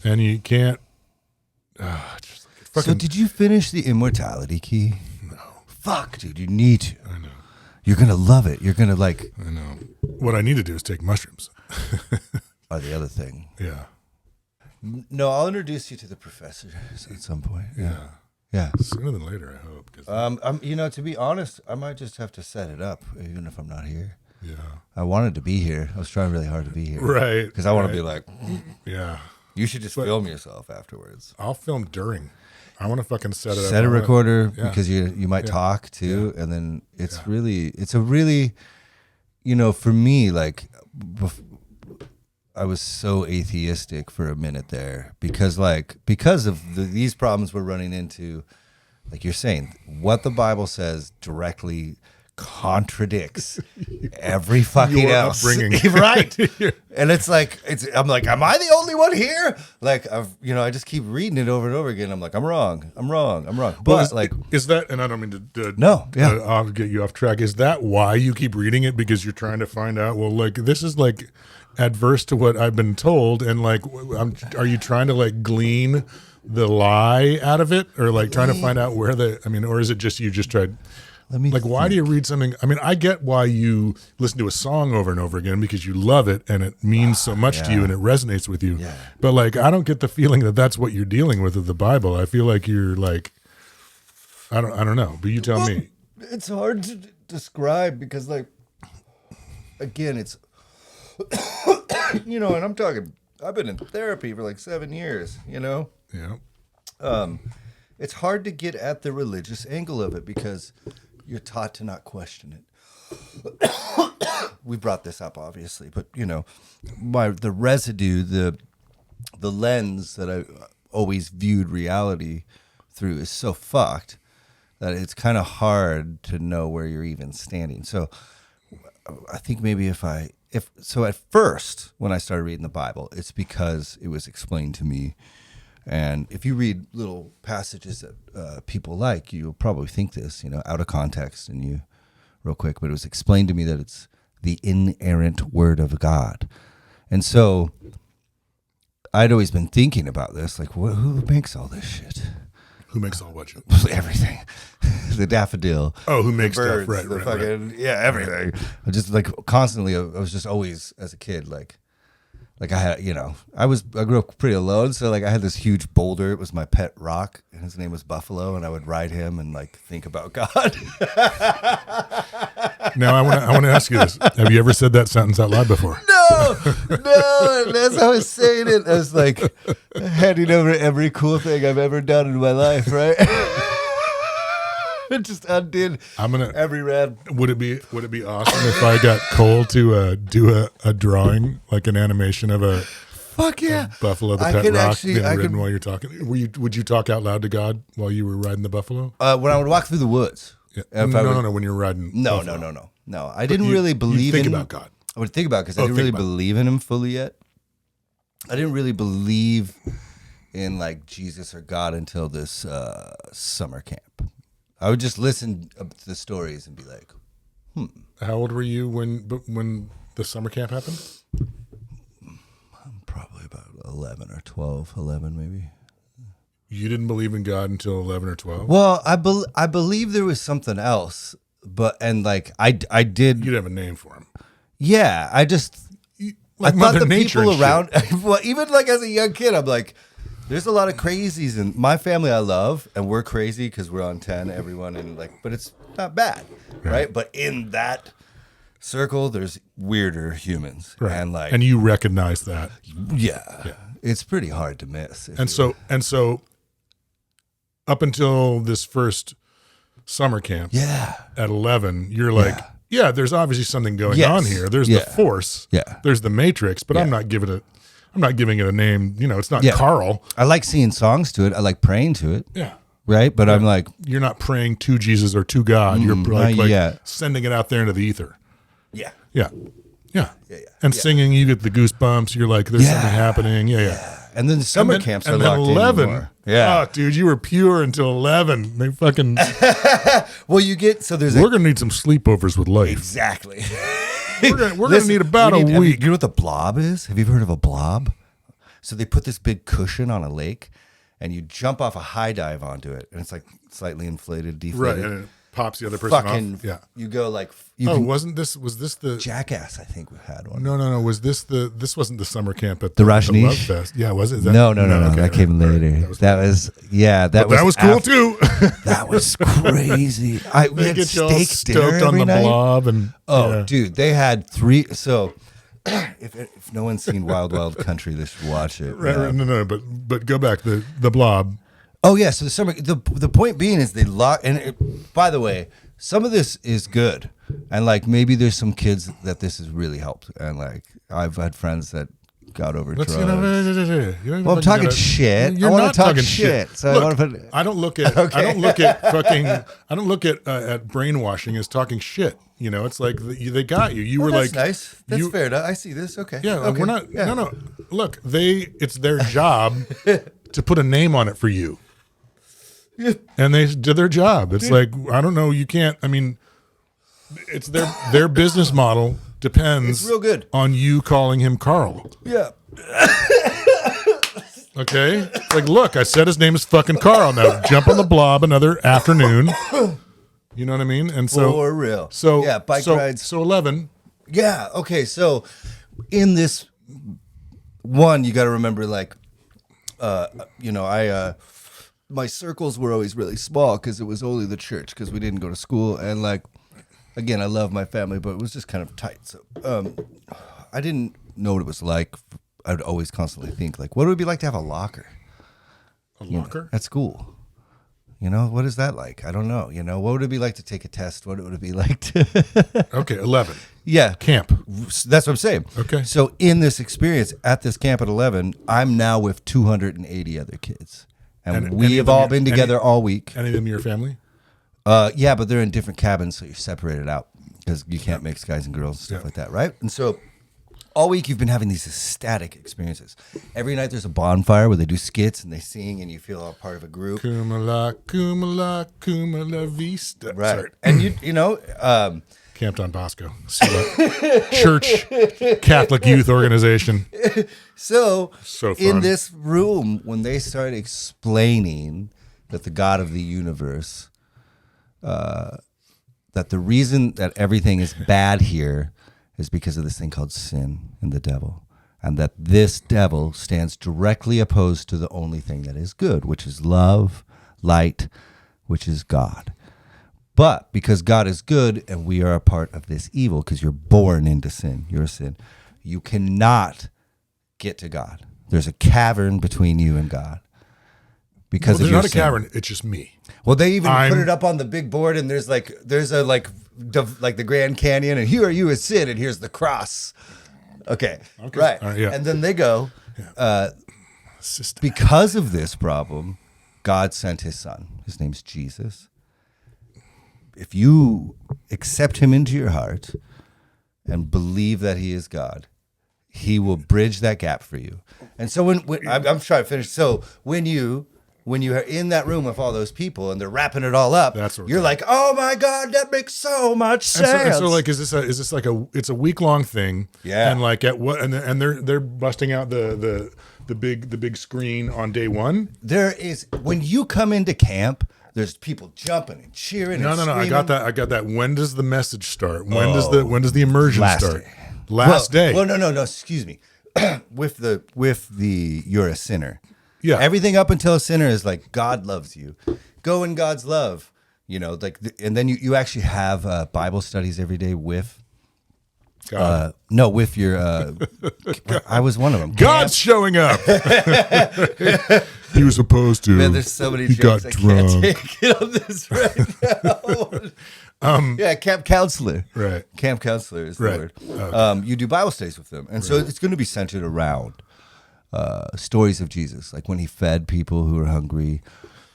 S2: and you can't.
S1: So, did you finish the immortality key?
S2: No.
S1: Fuck, dude, you need to.
S2: I know.
S1: You're gonna love it. You're gonna like.
S2: I know. What I need to do is take mushrooms.
S1: Or the other thing.
S2: Yeah.
S1: No, I'll introduce you to the professor at some point. Yeah.
S2: Sooner than later, I hope.
S1: To be honest, I might just have to set it up, even if I'm not here.
S2: Yeah.
S1: I wanted to be here. I was trying really hard to be here.
S2: Right.
S1: Because I want to be like.
S2: Yeah.
S1: You should just film yourself afterwards.
S2: I'll film during. I want to fucking set it up.
S1: Set a recorder because you might talk too, and then it's a really, for me, like, was so atheistic for a minute there because of these problems we're running into, like you're saying, what the Bible says directly contradicts every fucking
S2: Your
S1: else.
S2: upbringing.
S1: Right. And I'm like, am I the only one here? Like, I just keep reading it over and over again. I'm like, I'm wrong. But
S2: is that, and I don't mean to
S1: no, yeah.
S2: I'll get you off track. Is that why you keep reading it? Because you're trying to find out, well, like, this is like adverse to what I've been told. And like, are you trying to like glean the lie out of it, or like trying to find out where or is it just, you just tried, why do you read something? I mean, I get why you listen to a song over and over again, because you love it and it means so much to you and it resonates with you. Yeah. But like, I don't get the feeling that that's what you're dealing with the Bible. I feel like you're like, I don't know, but you tell me.
S1: It's hard to describe because, like, again, it's, and I'm talking, I've been in therapy for like 7 years, Yeah. It's hard to get at the religious angle of it because you're taught to not question it. We brought this up, obviously, but the residue, the lens that I always viewed reality through is so fucked that it's kind of hard to know where you're even standing. So I think maybe at first when I started reading the Bible, it's because it was explained to me. And if you read little passages that people like, you'll probably think this, out of context and you real quick, but it was explained to me that it's the inerrant word of God. And so I'd always been thinking about this, like, who makes all this shit?
S2: Who makes all what shit?
S1: Everything. The daffodil.
S2: Oh, who makes
S1: birds,
S2: stuff, right,
S1: right. Yeah, everything. I just like constantly, I was just always, as a kid, like I had, I grew up pretty alone. So like I had this huge boulder. It was my pet rock and his name was Buffalo. And I would ride him and like think about God.
S2: Now I want to ask you this. Have you ever said that sentence out loud before?
S1: No. And as I was saying it, I was like handing over every cool thing I've ever done in my life. Right. It just undid every rad.
S2: Would it be awesome if I got Cole to do a drawing, like an animation of a buffalo, the pet rock, being ridden while you're talking? Would you talk out loud to God while you were riding the buffalo?
S1: When I would walk through the woods.
S2: Yeah. No. When you're riding,
S1: no. I didn't really believe
S2: in about God.
S1: I would think about it because I didn't really believe in him fully yet. I didn't really believe in like Jesus or God until this summer camp. I would just listen to the stories and be like,
S2: How old were you when the summer camp happened?
S1: I'm probably about 11 or 12, 11 maybe.
S2: You didn't believe in God until 11 or 12?
S1: Well, I believe there was something else, I did.
S2: You'd have a name for him.
S1: Yeah, I thought the people around, well, even like as a young kid, I'm like, there's a lot of crazies in my family I love, and we're crazy because we're on 10, everyone, and but it's not bad, right? But in that circle, there's weirder humans,
S2: right?
S1: And
S2: you recognize that,
S1: yeah. It's pretty hard to miss.
S2: And so, up until this first summer camp, at 11, you're like, there's obviously something going on here. There's the Force, there's the Matrix, but I'm not giving it a name. It's not Carl.
S1: I like singing songs to it. I like praying to it.
S2: Yeah.
S1: Right? But I'm like...
S2: You're not praying to Jesus or to God. You're like sending it out there into the ether.
S1: Yeah.
S2: Yeah. And singing, you get the goosebumps. You're like, there's something happening. Yeah.
S1: And then the summer camps are locked
S2: 11.
S1: In more. Yeah.
S2: Oh, dude, you were pure until 11. They fucking...
S1: Well, you get... So there's...
S2: We're going to need some sleepovers with life.
S1: Exactly.
S2: We're going to need about a week.
S1: You know what the blob is? Have you ever heard of a blob? So they put this big cushion on a lake, and you jump off a high dive onto it, and it's like slightly inflated, deflated.
S2: Right, and it pops the other person off. Yeah.
S1: You go like...
S2: was this the...
S1: Jackass, I think, had one.
S2: No. This wasn't the summer camp at
S1: the
S2: Rajneesh? Love Fest. Yeah, was it?
S1: No. Okay, that came later. That was
S2: cool too.
S1: That was crazy. We had steak dinner
S2: on
S1: every
S2: the
S1: night.
S2: Blob and
S1: dude, they had 3. So if no one's seen Wild Wild Country, they should watch it.
S2: Right. No. But go back the Blob.
S1: Oh yeah. So the point being is they lock. And by the way, some of this is good, and like maybe there's some kids that this has really helped, and like I've had friends that got over
S2: Let's,
S1: drugs.
S2: Well,
S1: I'm talking shit. I want to talk shit. So
S2: look,
S1: I want to put.
S2: I don't look at.
S1: Okay.
S2: I don't look at brainwashing as talking shit. You know, it's like they got you. You were
S1: That's
S2: like,
S1: nice. That's fair. I see this. Okay.
S2: Yeah,
S1: okay.
S2: we're not. Yeah. No. Look, it's their job to put a name on it for you. Yeah. And they did their job. It's like, I don't know. You can't. I mean, it's their business model depends.
S1: It's real good
S2: on you calling him Carl.
S1: Yeah.
S2: Okay. It's like, look, I said his name is fucking Carl. Now jump on the blob another afternoon. You know what I mean? And so
S1: for real.
S2: So
S1: yeah, bike rides.
S2: So 11.
S1: Yeah. Okay. So in this one, you got to remember, like, my circles were always really small because it was only the church because we didn't go to school. And like, again, I love my family, but it was just kind of tight. So I didn't know what it was like. I'd always constantly think, like, what would it be like to have a locker?
S2: A locker?
S1: At school. You know, what is that like? I don't know. You know, what would it be like to take a test? What would it be like to...
S2: Okay, 11.
S1: Yeah.
S2: Camp.
S1: That's what I'm saying.
S2: Okay.
S1: So in this experience at this camp at 11, I'm now with 280 other kids. And we have all been together all week.
S2: Any of them your family?
S1: Yeah, but they're in different cabins, so you're separated out because you can't mix guys and girls and stuff like that, right? And so all week you've been having these ecstatic experiences. Every night there's a bonfire where they do skits and they sing and you feel all part of a group.
S2: Kumala, kumala, kumala vista.
S1: Right.
S2: Sorry.
S1: And you know...
S2: Camp Don Bosco. Church Catholic youth organization.
S1: So
S2: fun.
S1: In this room, when they start explaining that the God of the universe, that the reason that everything is bad here is because of this thing called sin and the devil, and that this devil stands directly opposed to the only thing that is good, which is love, light, which is God. But because God is good and we are a part of this evil, because you're born into sin, you're a sin, you cannot get to God. There's a cavern between you and God. Because
S2: there's
S1: of your
S2: not a
S1: sin.
S2: cavern, it's just me.
S1: Well, they even put it up on the big board, and there's the Grand Canyon, and here are you as sin, and here's the cross. Okay. Right.
S2: Yeah.
S1: And then they go, because of this problem, God sent his son. His name's Jesus. If you accept him into your heart and believe that he is God, he will bridge that gap for you. And so when I'm trying to finish. So when you are in that room with all those people and they're wrapping it all up, you're like, oh my God, that makes so much sense.
S2: And so like, is this like it's a week-long thing?
S1: Yeah.
S2: And like and they're busting out the big screen on day one.
S1: There is, when you come into camp, there's people jumping and cheering.
S2: No.
S1: Screaming.
S2: I got that. When does the message start? When does the immersion start?
S1: Day.
S2: Last day.
S1: Well, no. Excuse me. with the you're a sinner.
S2: Yeah.
S1: Everything up until a sinner is like God loves you. Go in God's love. You know, like, and then you actually have Bible studies every day with.
S2: God.
S1: No, with your. I was one of them.
S2: God's showing up. He was supposed to.
S1: Man, there's so many
S2: he
S1: jokes.
S2: got
S1: I
S2: drunk.
S1: can't take it on this right now. Yeah, camp counselor.
S2: Right.
S1: Camp counselor is the
S2: Right.
S1: word.
S2: Okay.
S1: You do Bible studies with them, and so it's going to be centered around stories of Jesus, like when he fed people who were hungry.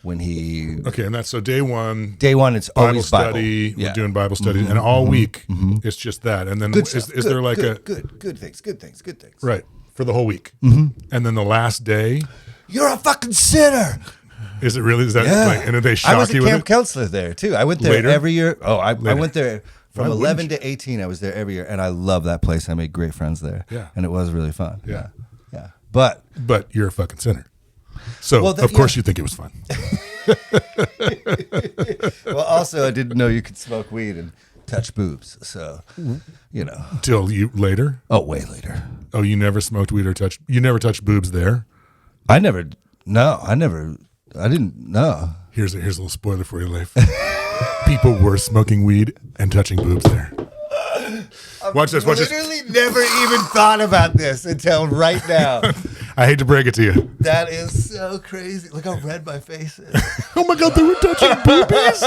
S1: When he
S2: and that's so day one.
S1: Day one, it's
S2: Bible
S1: always
S2: study.
S1: Bible. Yeah.
S2: We're doing Bible study, and all week it's just that. And then
S1: Good
S2: is
S1: stuff.
S2: there like
S1: good things?
S2: right for the whole week? And then the last day,
S1: you're a fucking sinner.
S2: is it really? Is that like, and did they
S1: I
S2: shock
S1: was a
S2: you with
S1: camp
S2: it?
S1: counselor there too. I went there
S2: Later?
S1: every year. Oh, I went there from
S2: Why wouldn't
S1: 11 to 18. I was there every year, and I love that place. I made great friends there.
S2: Yeah.
S1: And it was really fun.
S2: Yeah.
S1: But
S2: you're a fucking sinner. So
S1: Well,
S2: of course you think it was fun.
S1: well, also I didn't know you could smoke weed and touch boobs. So, you know.
S2: Till you later.
S1: Oh, way later.
S2: Oh, you never smoked weed or you never touched boobs there.
S1: I didn't know.
S2: Here's a little spoiler for you, Leif. People were smoking weed and touching boobs there. Watch this.
S1: Literally never even thought about this until right now.
S2: I hate to break it to you.
S1: That is so crazy. Look how red my face is.
S2: Oh my God, they were touching boobies.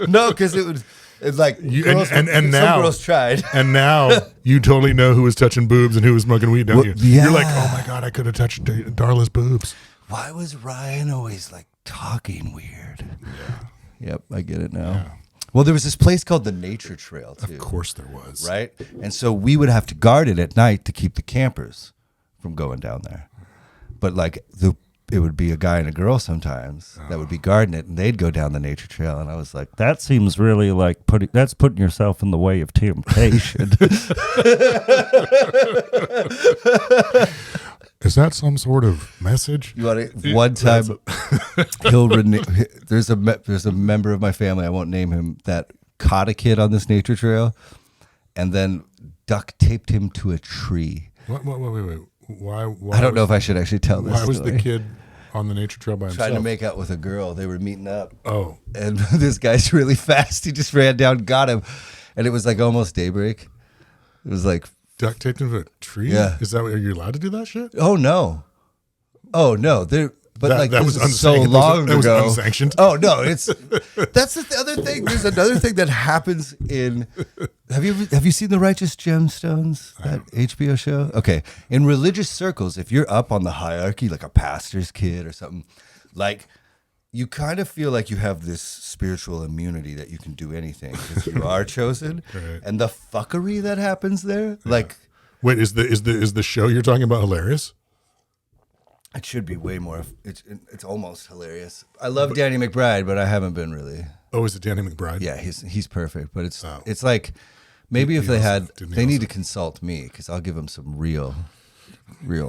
S1: No, because it was It's like girls,
S2: and
S1: some
S2: now
S1: girls tried.
S2: And now you totally know who was touching boobs and who was smoking weed, don't you?
S1: Yeah.
S2: You're like, oh my God, I could have touched Darla's boobs.
S1: Why was Ryan always like talking weird? Yeah. Yep, I get it now. Yeah. Well, there was this place called the Nature Trail too.
S2: Of course there was.
S1: Right? And so we would have to guard it at night to keep the campers from going down there. But like it would be a guy and a girl sometimes that would be guarding it, and they'd go down the nature trail, and I was like, that seems really like putting yourself in the way of temptation.
S2: Is that some sort of message?
S1: You want to, one time there's a member of my family, I won't name him, that caught a kid on this nature trail and then duct taped him to a tree.
S2: Wait. Why
S1: I don't know if I should actually tell this.
S2: Why was the kid on the nature trail by himself?
S1: Trying to make out with a girl. They were meeting up.
S2: Oh.
S1: And this guy's really fast. He just ran down, got him. And it was like almost daybreak. It was like...
S2: Duct taped him to a tree?
S1: Yeah.
S2: Are you allowed to do that shit?
S1: Oh, no. But
S2: that was
S1: so long ago.
S2: That was unsanctioned.
S1: Oh no, that's the other thing. There's another thing that happens in. Have you seen the Righteous Gemstones, that HBO show? Okay, in religious circles, if you're up on the hierarchy, like a pastor's kid or something, like you kind of feel like you have this spiritual immunity that you can do anything because you are chosen, right. And the fuckery that happens there, like.
S2: Wait, is the show you're talking about hilarious?
S1: It should be way more. It's almost hilarious. I love Danny McBride, but I haven't been really.
S2: Oh, is it Danny McBride?
S1: Yeah, he's perfect. But it's like maybe if they need to consult me because I'll give them some real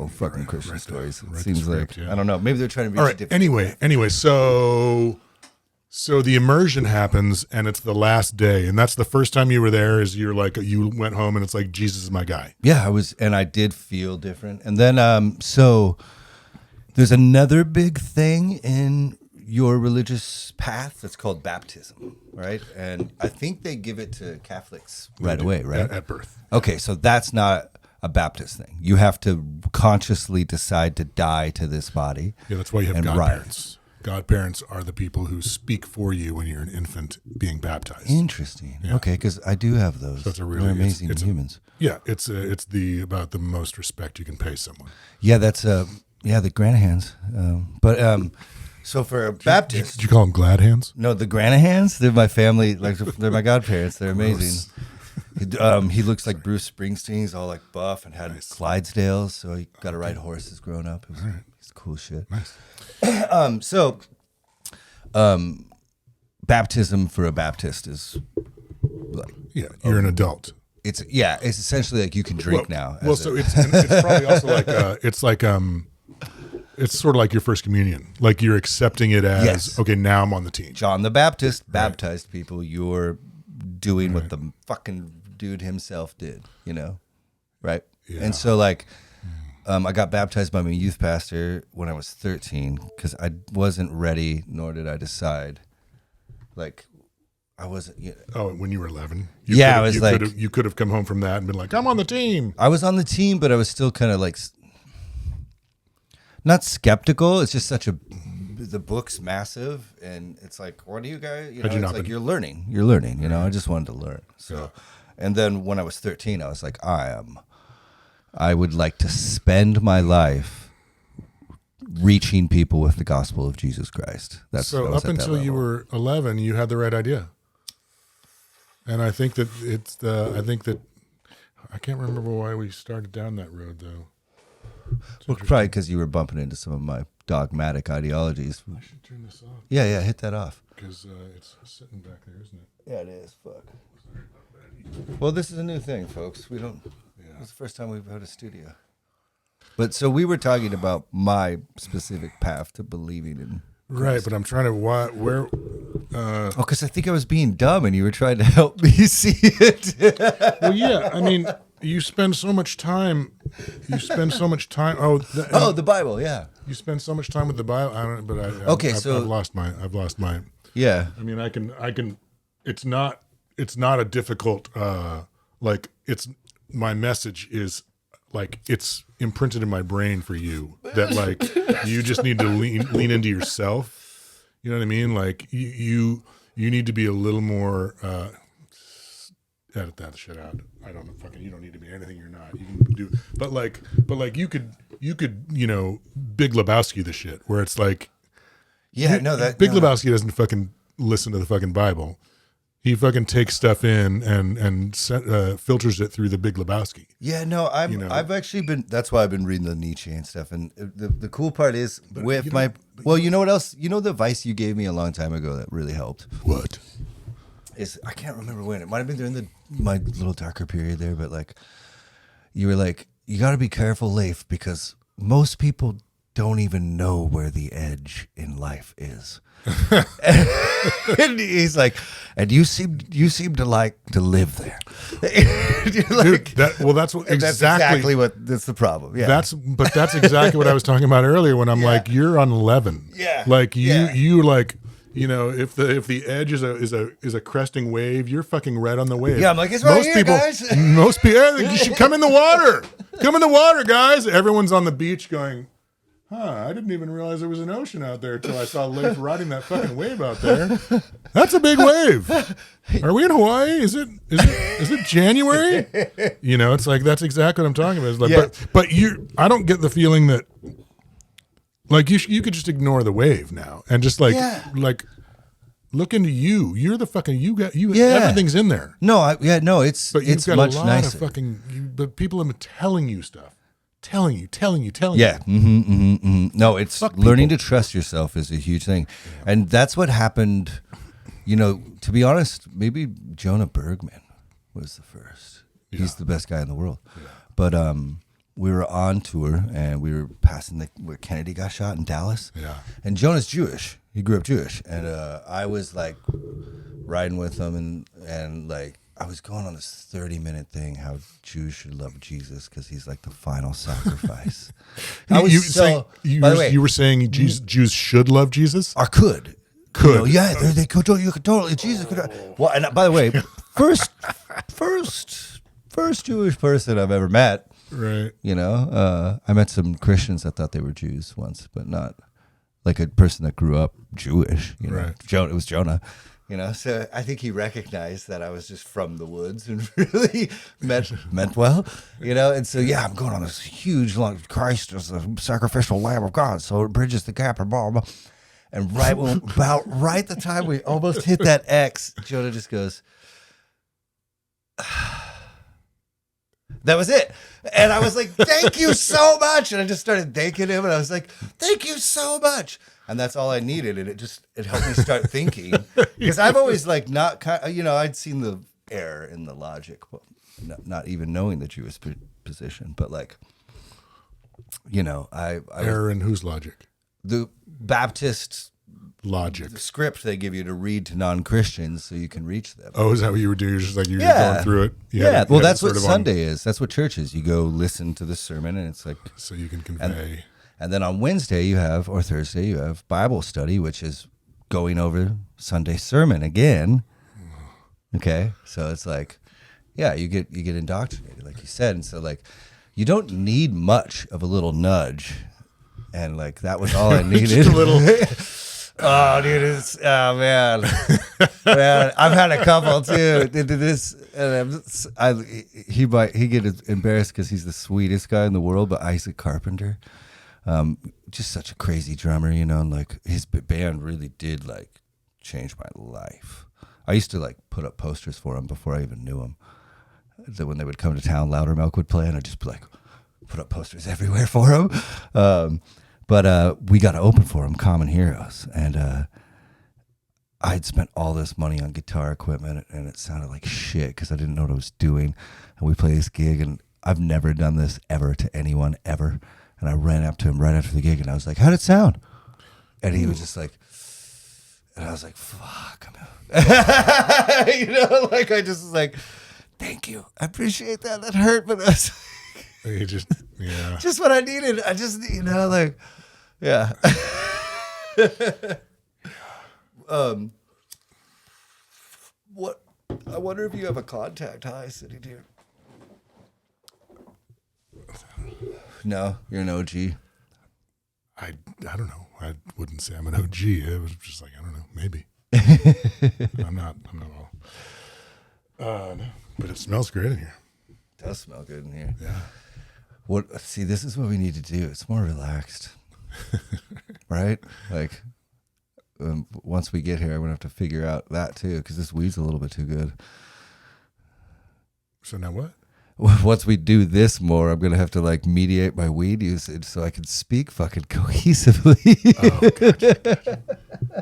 S1: fucking Christian stories. It seems like I don't know. Maybe they're trying to be.
S2: All right. Anyway, so the immersion happens and it's the last day, and that's the first time you were there. Is you went home and it's like Jesus is my guy.
S1: Yeah, I was, and I did feel different. And then so. There's another big thing in your religious path that's called baptism, right? And I think they give it to Catholics right away, right?
S2: At birth.
S1: Okay, so that's not a Baptist thing. You have to consciously decide to die to this body.
S2: Yeah, that's why you have godparents. Godparents are the people who speak for you when you're an infant being baptized.
S1: Interesting. Yeah. Okay, because I do have those. So they're amazing humans.
S2: It's about the most respect you can pay someone.
S1: Yeah, that's Yeah, the Granahans. So for a Baptist...
S2: Did you call them Gladhands?
S1: No, the Granahans, they're my family. Like they're my godparents. They're amazing. He looks like Bruce Springsteen. He's all like buff and had Clydesdales, so he got to ride horses growing up. It's cool shit.
S2: Nice.
S1: Baptism for a Baptist is like...
S2: Yeah, you're an adult.
S1: It's essentially like you can drink now.
S2: It's probably also it's sort of like your first communion. Like you're accepting it as, okay, now I'm on the team.
S1: John the Baptist baptized people. You're doing what the fucking dude himself did, right? Yeah. And so I got baptized by my youth pastor when I was 13 because I wasn't ready, nor did I decide. I wasn't.
S2: When you were 11? You could have come home from that and been like, I'm on the team.
S1: I was on the team, but I was still kind of like, not skeptical. It's just the book's massive, and it's like, what do you guys? You're learning. I just wanted to learn. So, and then when I was 13, I was like, I would like to spend my life reaching people with the gospel of Jesus Christ.
S2: So up until you were 11, you had the right idea. And I think that I can't remember why we started down that road though.
S1: Well, probably because you were bumping into some of my dogmatic ideologies.
S2: I should turn this off.
S1: Yeah, hit that off.
S2: Because it's sitting back there, isn't it?
S1: Yeah, it is. Fuck. Well, this is a new thing, folks. We don't. Yeah. It's the first time we've had a studio. But so we were talking about my specific path to believing in.
S2: Right, but I'm trying to
S1: because I think I was being dumb, and you were trying to help me see it.
S2: Well, yeah, I mean, you spend so much time.
S1: The Bible, yeah.
S2: You spend so much time with the Bible. I've lost my.
S1: Yeah.
S2: I mean, I can. It's not a difficult. My message is it's imprinted in my brain for you that you just need to lean into yourself. You know what I mean? You need to be a little more edit that shit out. I don't fucking. You don't need to be anything you're not. You can do. But like you could Big Lebowski the shit where it's like.
S1: Yeah,
S2: Big Lebowski doesn't fucking listen to the fucking Bible. He fucking takes stuff in and filters it through the Big Lebowski.
S1: Yeah, no, I've actually been. That's why I've been reading the Nietzsche and stuff. And the cool part is with my. Well, you know what else? You know the advice you gave me a long time ago that really helped.
S2: What?
S1: I can't remember when. It might have been during my little darker period there, but like, you were like, you got to be careful, Leif, because most people don't even know where the edge in life is. And he's like, and you seem to like to live there.
S2: Dude, that's exactly
S1: that's the problem. Yeah,
S2: that's exactly what I was talking about earlier when I'm like, you're on 11.
S1: Yeah,
S2: like you like. If the edge is a cresting wave, you're fucking right on the wave.
S1: Yeah, I'm like, it's right here, guys.
S2: Most people, you should come in the water. Come in the water, guys. Everyone's on the beach going, I didn't even realize there was an ocean out there until I saw Leif riding that fucking wave out there. That's a big wave. Are we in Hawaii? Is it January? It's like, that's exactly what I'm talking about. It's like, but I don't get the feeling that. Like you could just ignore the wave now and just like look into you. You're the fucking everything's in there.
S1: No, it's
S2: got
S1: much
S2: a lot
S1: nicer.
S2: Of but people are telling you stuff, telling you.
S1: Yeah, no, it's learning to trust yourself is a huge thing, and that's what happened. To be honest, maybe Jonah Bergman was the first. Yeah. He's the best guy in the world, but we were on tour and we were passing where Kennedy got shot in Dallas. Yeah. And Jonah's Jewish. He grew up Jewish. And I was like riding with him and like I was going on this 30-minute thing how Jews should love Jesus because he's like the final sacrifice.
S2: You were saying Jews should love Jesus?
S1: Or could. They could. You could totally. Jesus could. Well, and by the way, first Jewish person I've ever met.
S2: Right.
S1: I met some Christians that thought they were Jews once, but not like a person that grew up Jewish. Right. It was Jonah. So I think he recognized that I was just from the woods and really meant well. And so I'm going on this huge long Christ as the sacrificial Lamb of God, so it bridges the gap and blah blah. And right the time we almost hit that X, Jonah just goes. That was it. And I was like, thank you so much. And I just started thanking him. And I was like, thank you so much. And that's all I needed. And it helped me start thinking. Because I've always like I'd seen the error in the logic, well, not even knowing the Jewish position. But like, I
S2: error in whose logic?
S1: The Baptist
S2: logic
S1: script they give you to read to non-Christians so you can reach them.
S2: Oh, is that what you were doing? You're just like, you're going through it?
S1: Well, that's what Sunday is. That's what church is. You go listen to the sermon and it's like...
S2: So you can convey.
S1: And then on Wednesday or Thursday, you have Bible study, which is going over Sunday sermon again. Okay? So it's like, you get indoctrinated, like you said. And so like, you don't need much of a little nudge. And like, that was all I needed.
S2: Just a little...
S1: Oh, dude, man, I've had a couple too. And he get embarrassed because he's the sweetest guy in the world, but Isaac Carpenter, just such a crazy drummer, and like his band really did like change my life. I used to like put up posters for him before I even knew him. That when they would come to town, Loudermilk would play, and I'd just be like, put up posters everywhere for him. But we got to open for him, Common Heroes, and I'd spent all this money on guitar equipment, and it sounded like shit because I didn't know what I was doing. And we played this gig, and I've never done this ever to anyone, ever. And I ran up to him right after the gig, and I was like, how'd it sound? And he was just like, and I was like, fuck. Like I just was like, thank you. I appreciate that. That hurt, but I was
S2: like, just
S1: what I needed. I just, like, yeah. What? I wonder if you have a contact high, City Dude. No, you're an OG.
S2: I don't know. I wouldn't say I'm an OG. It was just like, I don't know, maybe. I'm not all. No. But it smells great in here.
S1: It does smell good in here.
S2: Yeah.
S1: See, this is what we need to do. It's more relaxed. Right? Like, once we get here, I'm going to have to figure out that too, because this weed's a little bit too good.
S2: So now what?
S1: Once we do this more, I'm going to have to like mediate my weed usage so I can speak fucking cohesively.
S2: Oh, gotcha.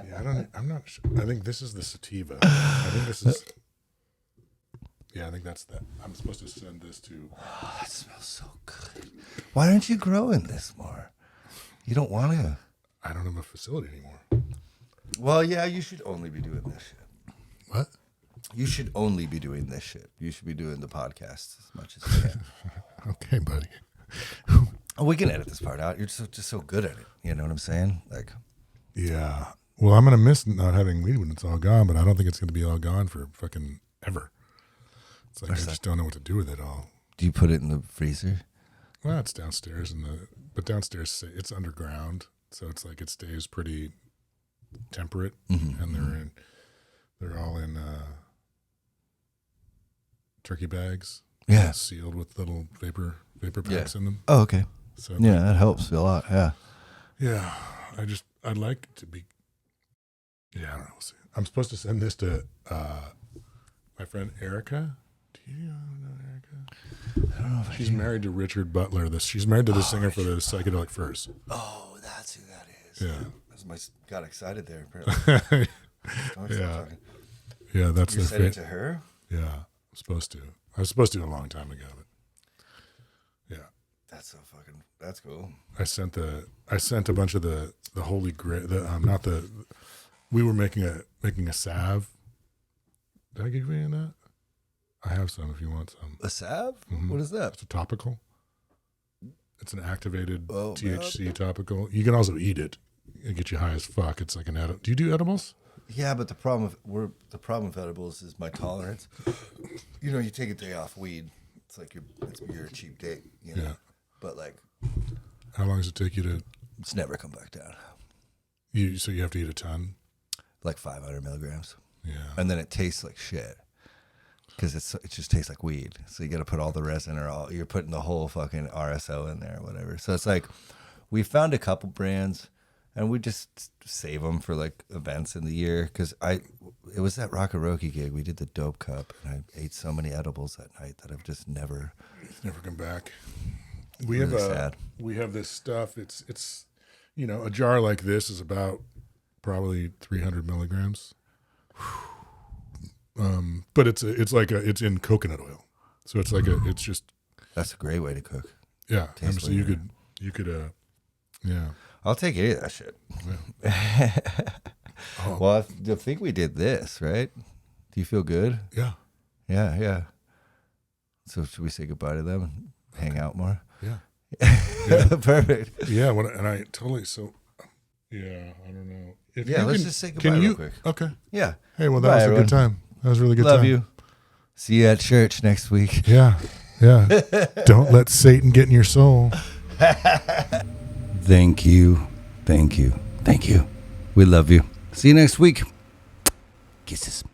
S2: Yeah, I'm not sure. I think this is the sativa. I think this is... Yeah, I think that's that. I'm supposed to send this to...
S1: Oh, it smells so good. Why aren't you growing this more? You don't want to.
S2: I don't have a facility anymore.
S1: Well, yeah, you should only be doing this shit.
S2: What?
S1: You should only be doing this shit. You should be doing the podcast as much as you can.
S2: Okay, buddy.
S1: Oh, we can edit this part out. You're just so good at it. You know what I'm saying? Like,
S2: Yeah. Well, I'm going to miss not having weed when it's all gone, but I don't think it's going to be all gone for fucking ever. It's like I just don't know what to do with it all.
S1: do you put it in the freezer?
S2: Well, it's downstairs but downstairs it's underground, so it's like it stays pretty temperate, and they're all in turkey bags, sealed with little vapor packs in them.
S1: Oh, okay.
S2: So
S1: yeah, that helps a lot. Yeah.
S2: Yeah, I'd like it to be. Yeah, I don't know. We'll see. I'm supposed to send this to my friend Erica. Do you know Erica?
S1: I don't know if
S2: she's married to Richard Butler. She's married to the singer for the Psychedelic Furs.
S1: Oh, that's who that is.
S2: Yeah.
S1: Got excited there. Apparently.
S2: Yeah, that's
S1: you
S2: the
S1: said it to her.
S2: Yeah, I'm supposed to. I was supposed to a long time ago, but yeah.
S1: That's cool.
S2: I sent a bunch of the Holy Grail. We were making a salve. Did I give you any of that? I have some if you want some.
S1: A salve?
S2: Mm-hmm.
S1: What is that?
S2: It's a topical. It's an activated THC
S1: man.
S2: topical. You can also eat it and get you high as fuck. It's like an edible. Do you do edibles?
S1: Yeah, but the problem with edibles is my tolerance. You know, you take a day off weed, it's like you're a cheap date. You know?
S2: Yeah.
S1: But like,
S2: how long does it take you to?
S1: It's never come back down.
S2: So you have to eat a ton.
S1: Like 500 milligrams.
S2: Yeah.
S1: And then it tastes like shit. Because it just tastes like weed. So you got to put all the resin you're putting the whole fucking RSO in there or whatever. So it's like, we found a couple brands and we just save them for like events in the year. Because it was that Rock-A-Roki gig. We did the Dope Cup and I ate so many edibles that night that I've just never
S2: come back.
S1: We
S2: have this stuff. It's a jar like this is about probably 300 milligrams. But it's in coconut oil, so it's like it's just.
S1: That's a great way to cook.
S2: Yeah, so you could yeah.
S1: I'll take any of that shit.
S2: Yeah. Oh.
S1: Well, I think we did this, right? Do you feel good?
S2: Yeah.
S1: Yeah. So should we say goodbye to them and hang out more?
S2: Yeah.
S1: Perfect.
S2: Yeah, and I totally yeah, I don't know.
S1: Let's just say goodbye real quick.
S2: Okay.
S1: Yeah.
S2: Hey, well, that was a good time. That was a really good time.
S1: Love you. See you at church next week.
S2: Yeah. Don't let Satan get in your soul.
S1: Thank you. We love you. See you next week. Kisses.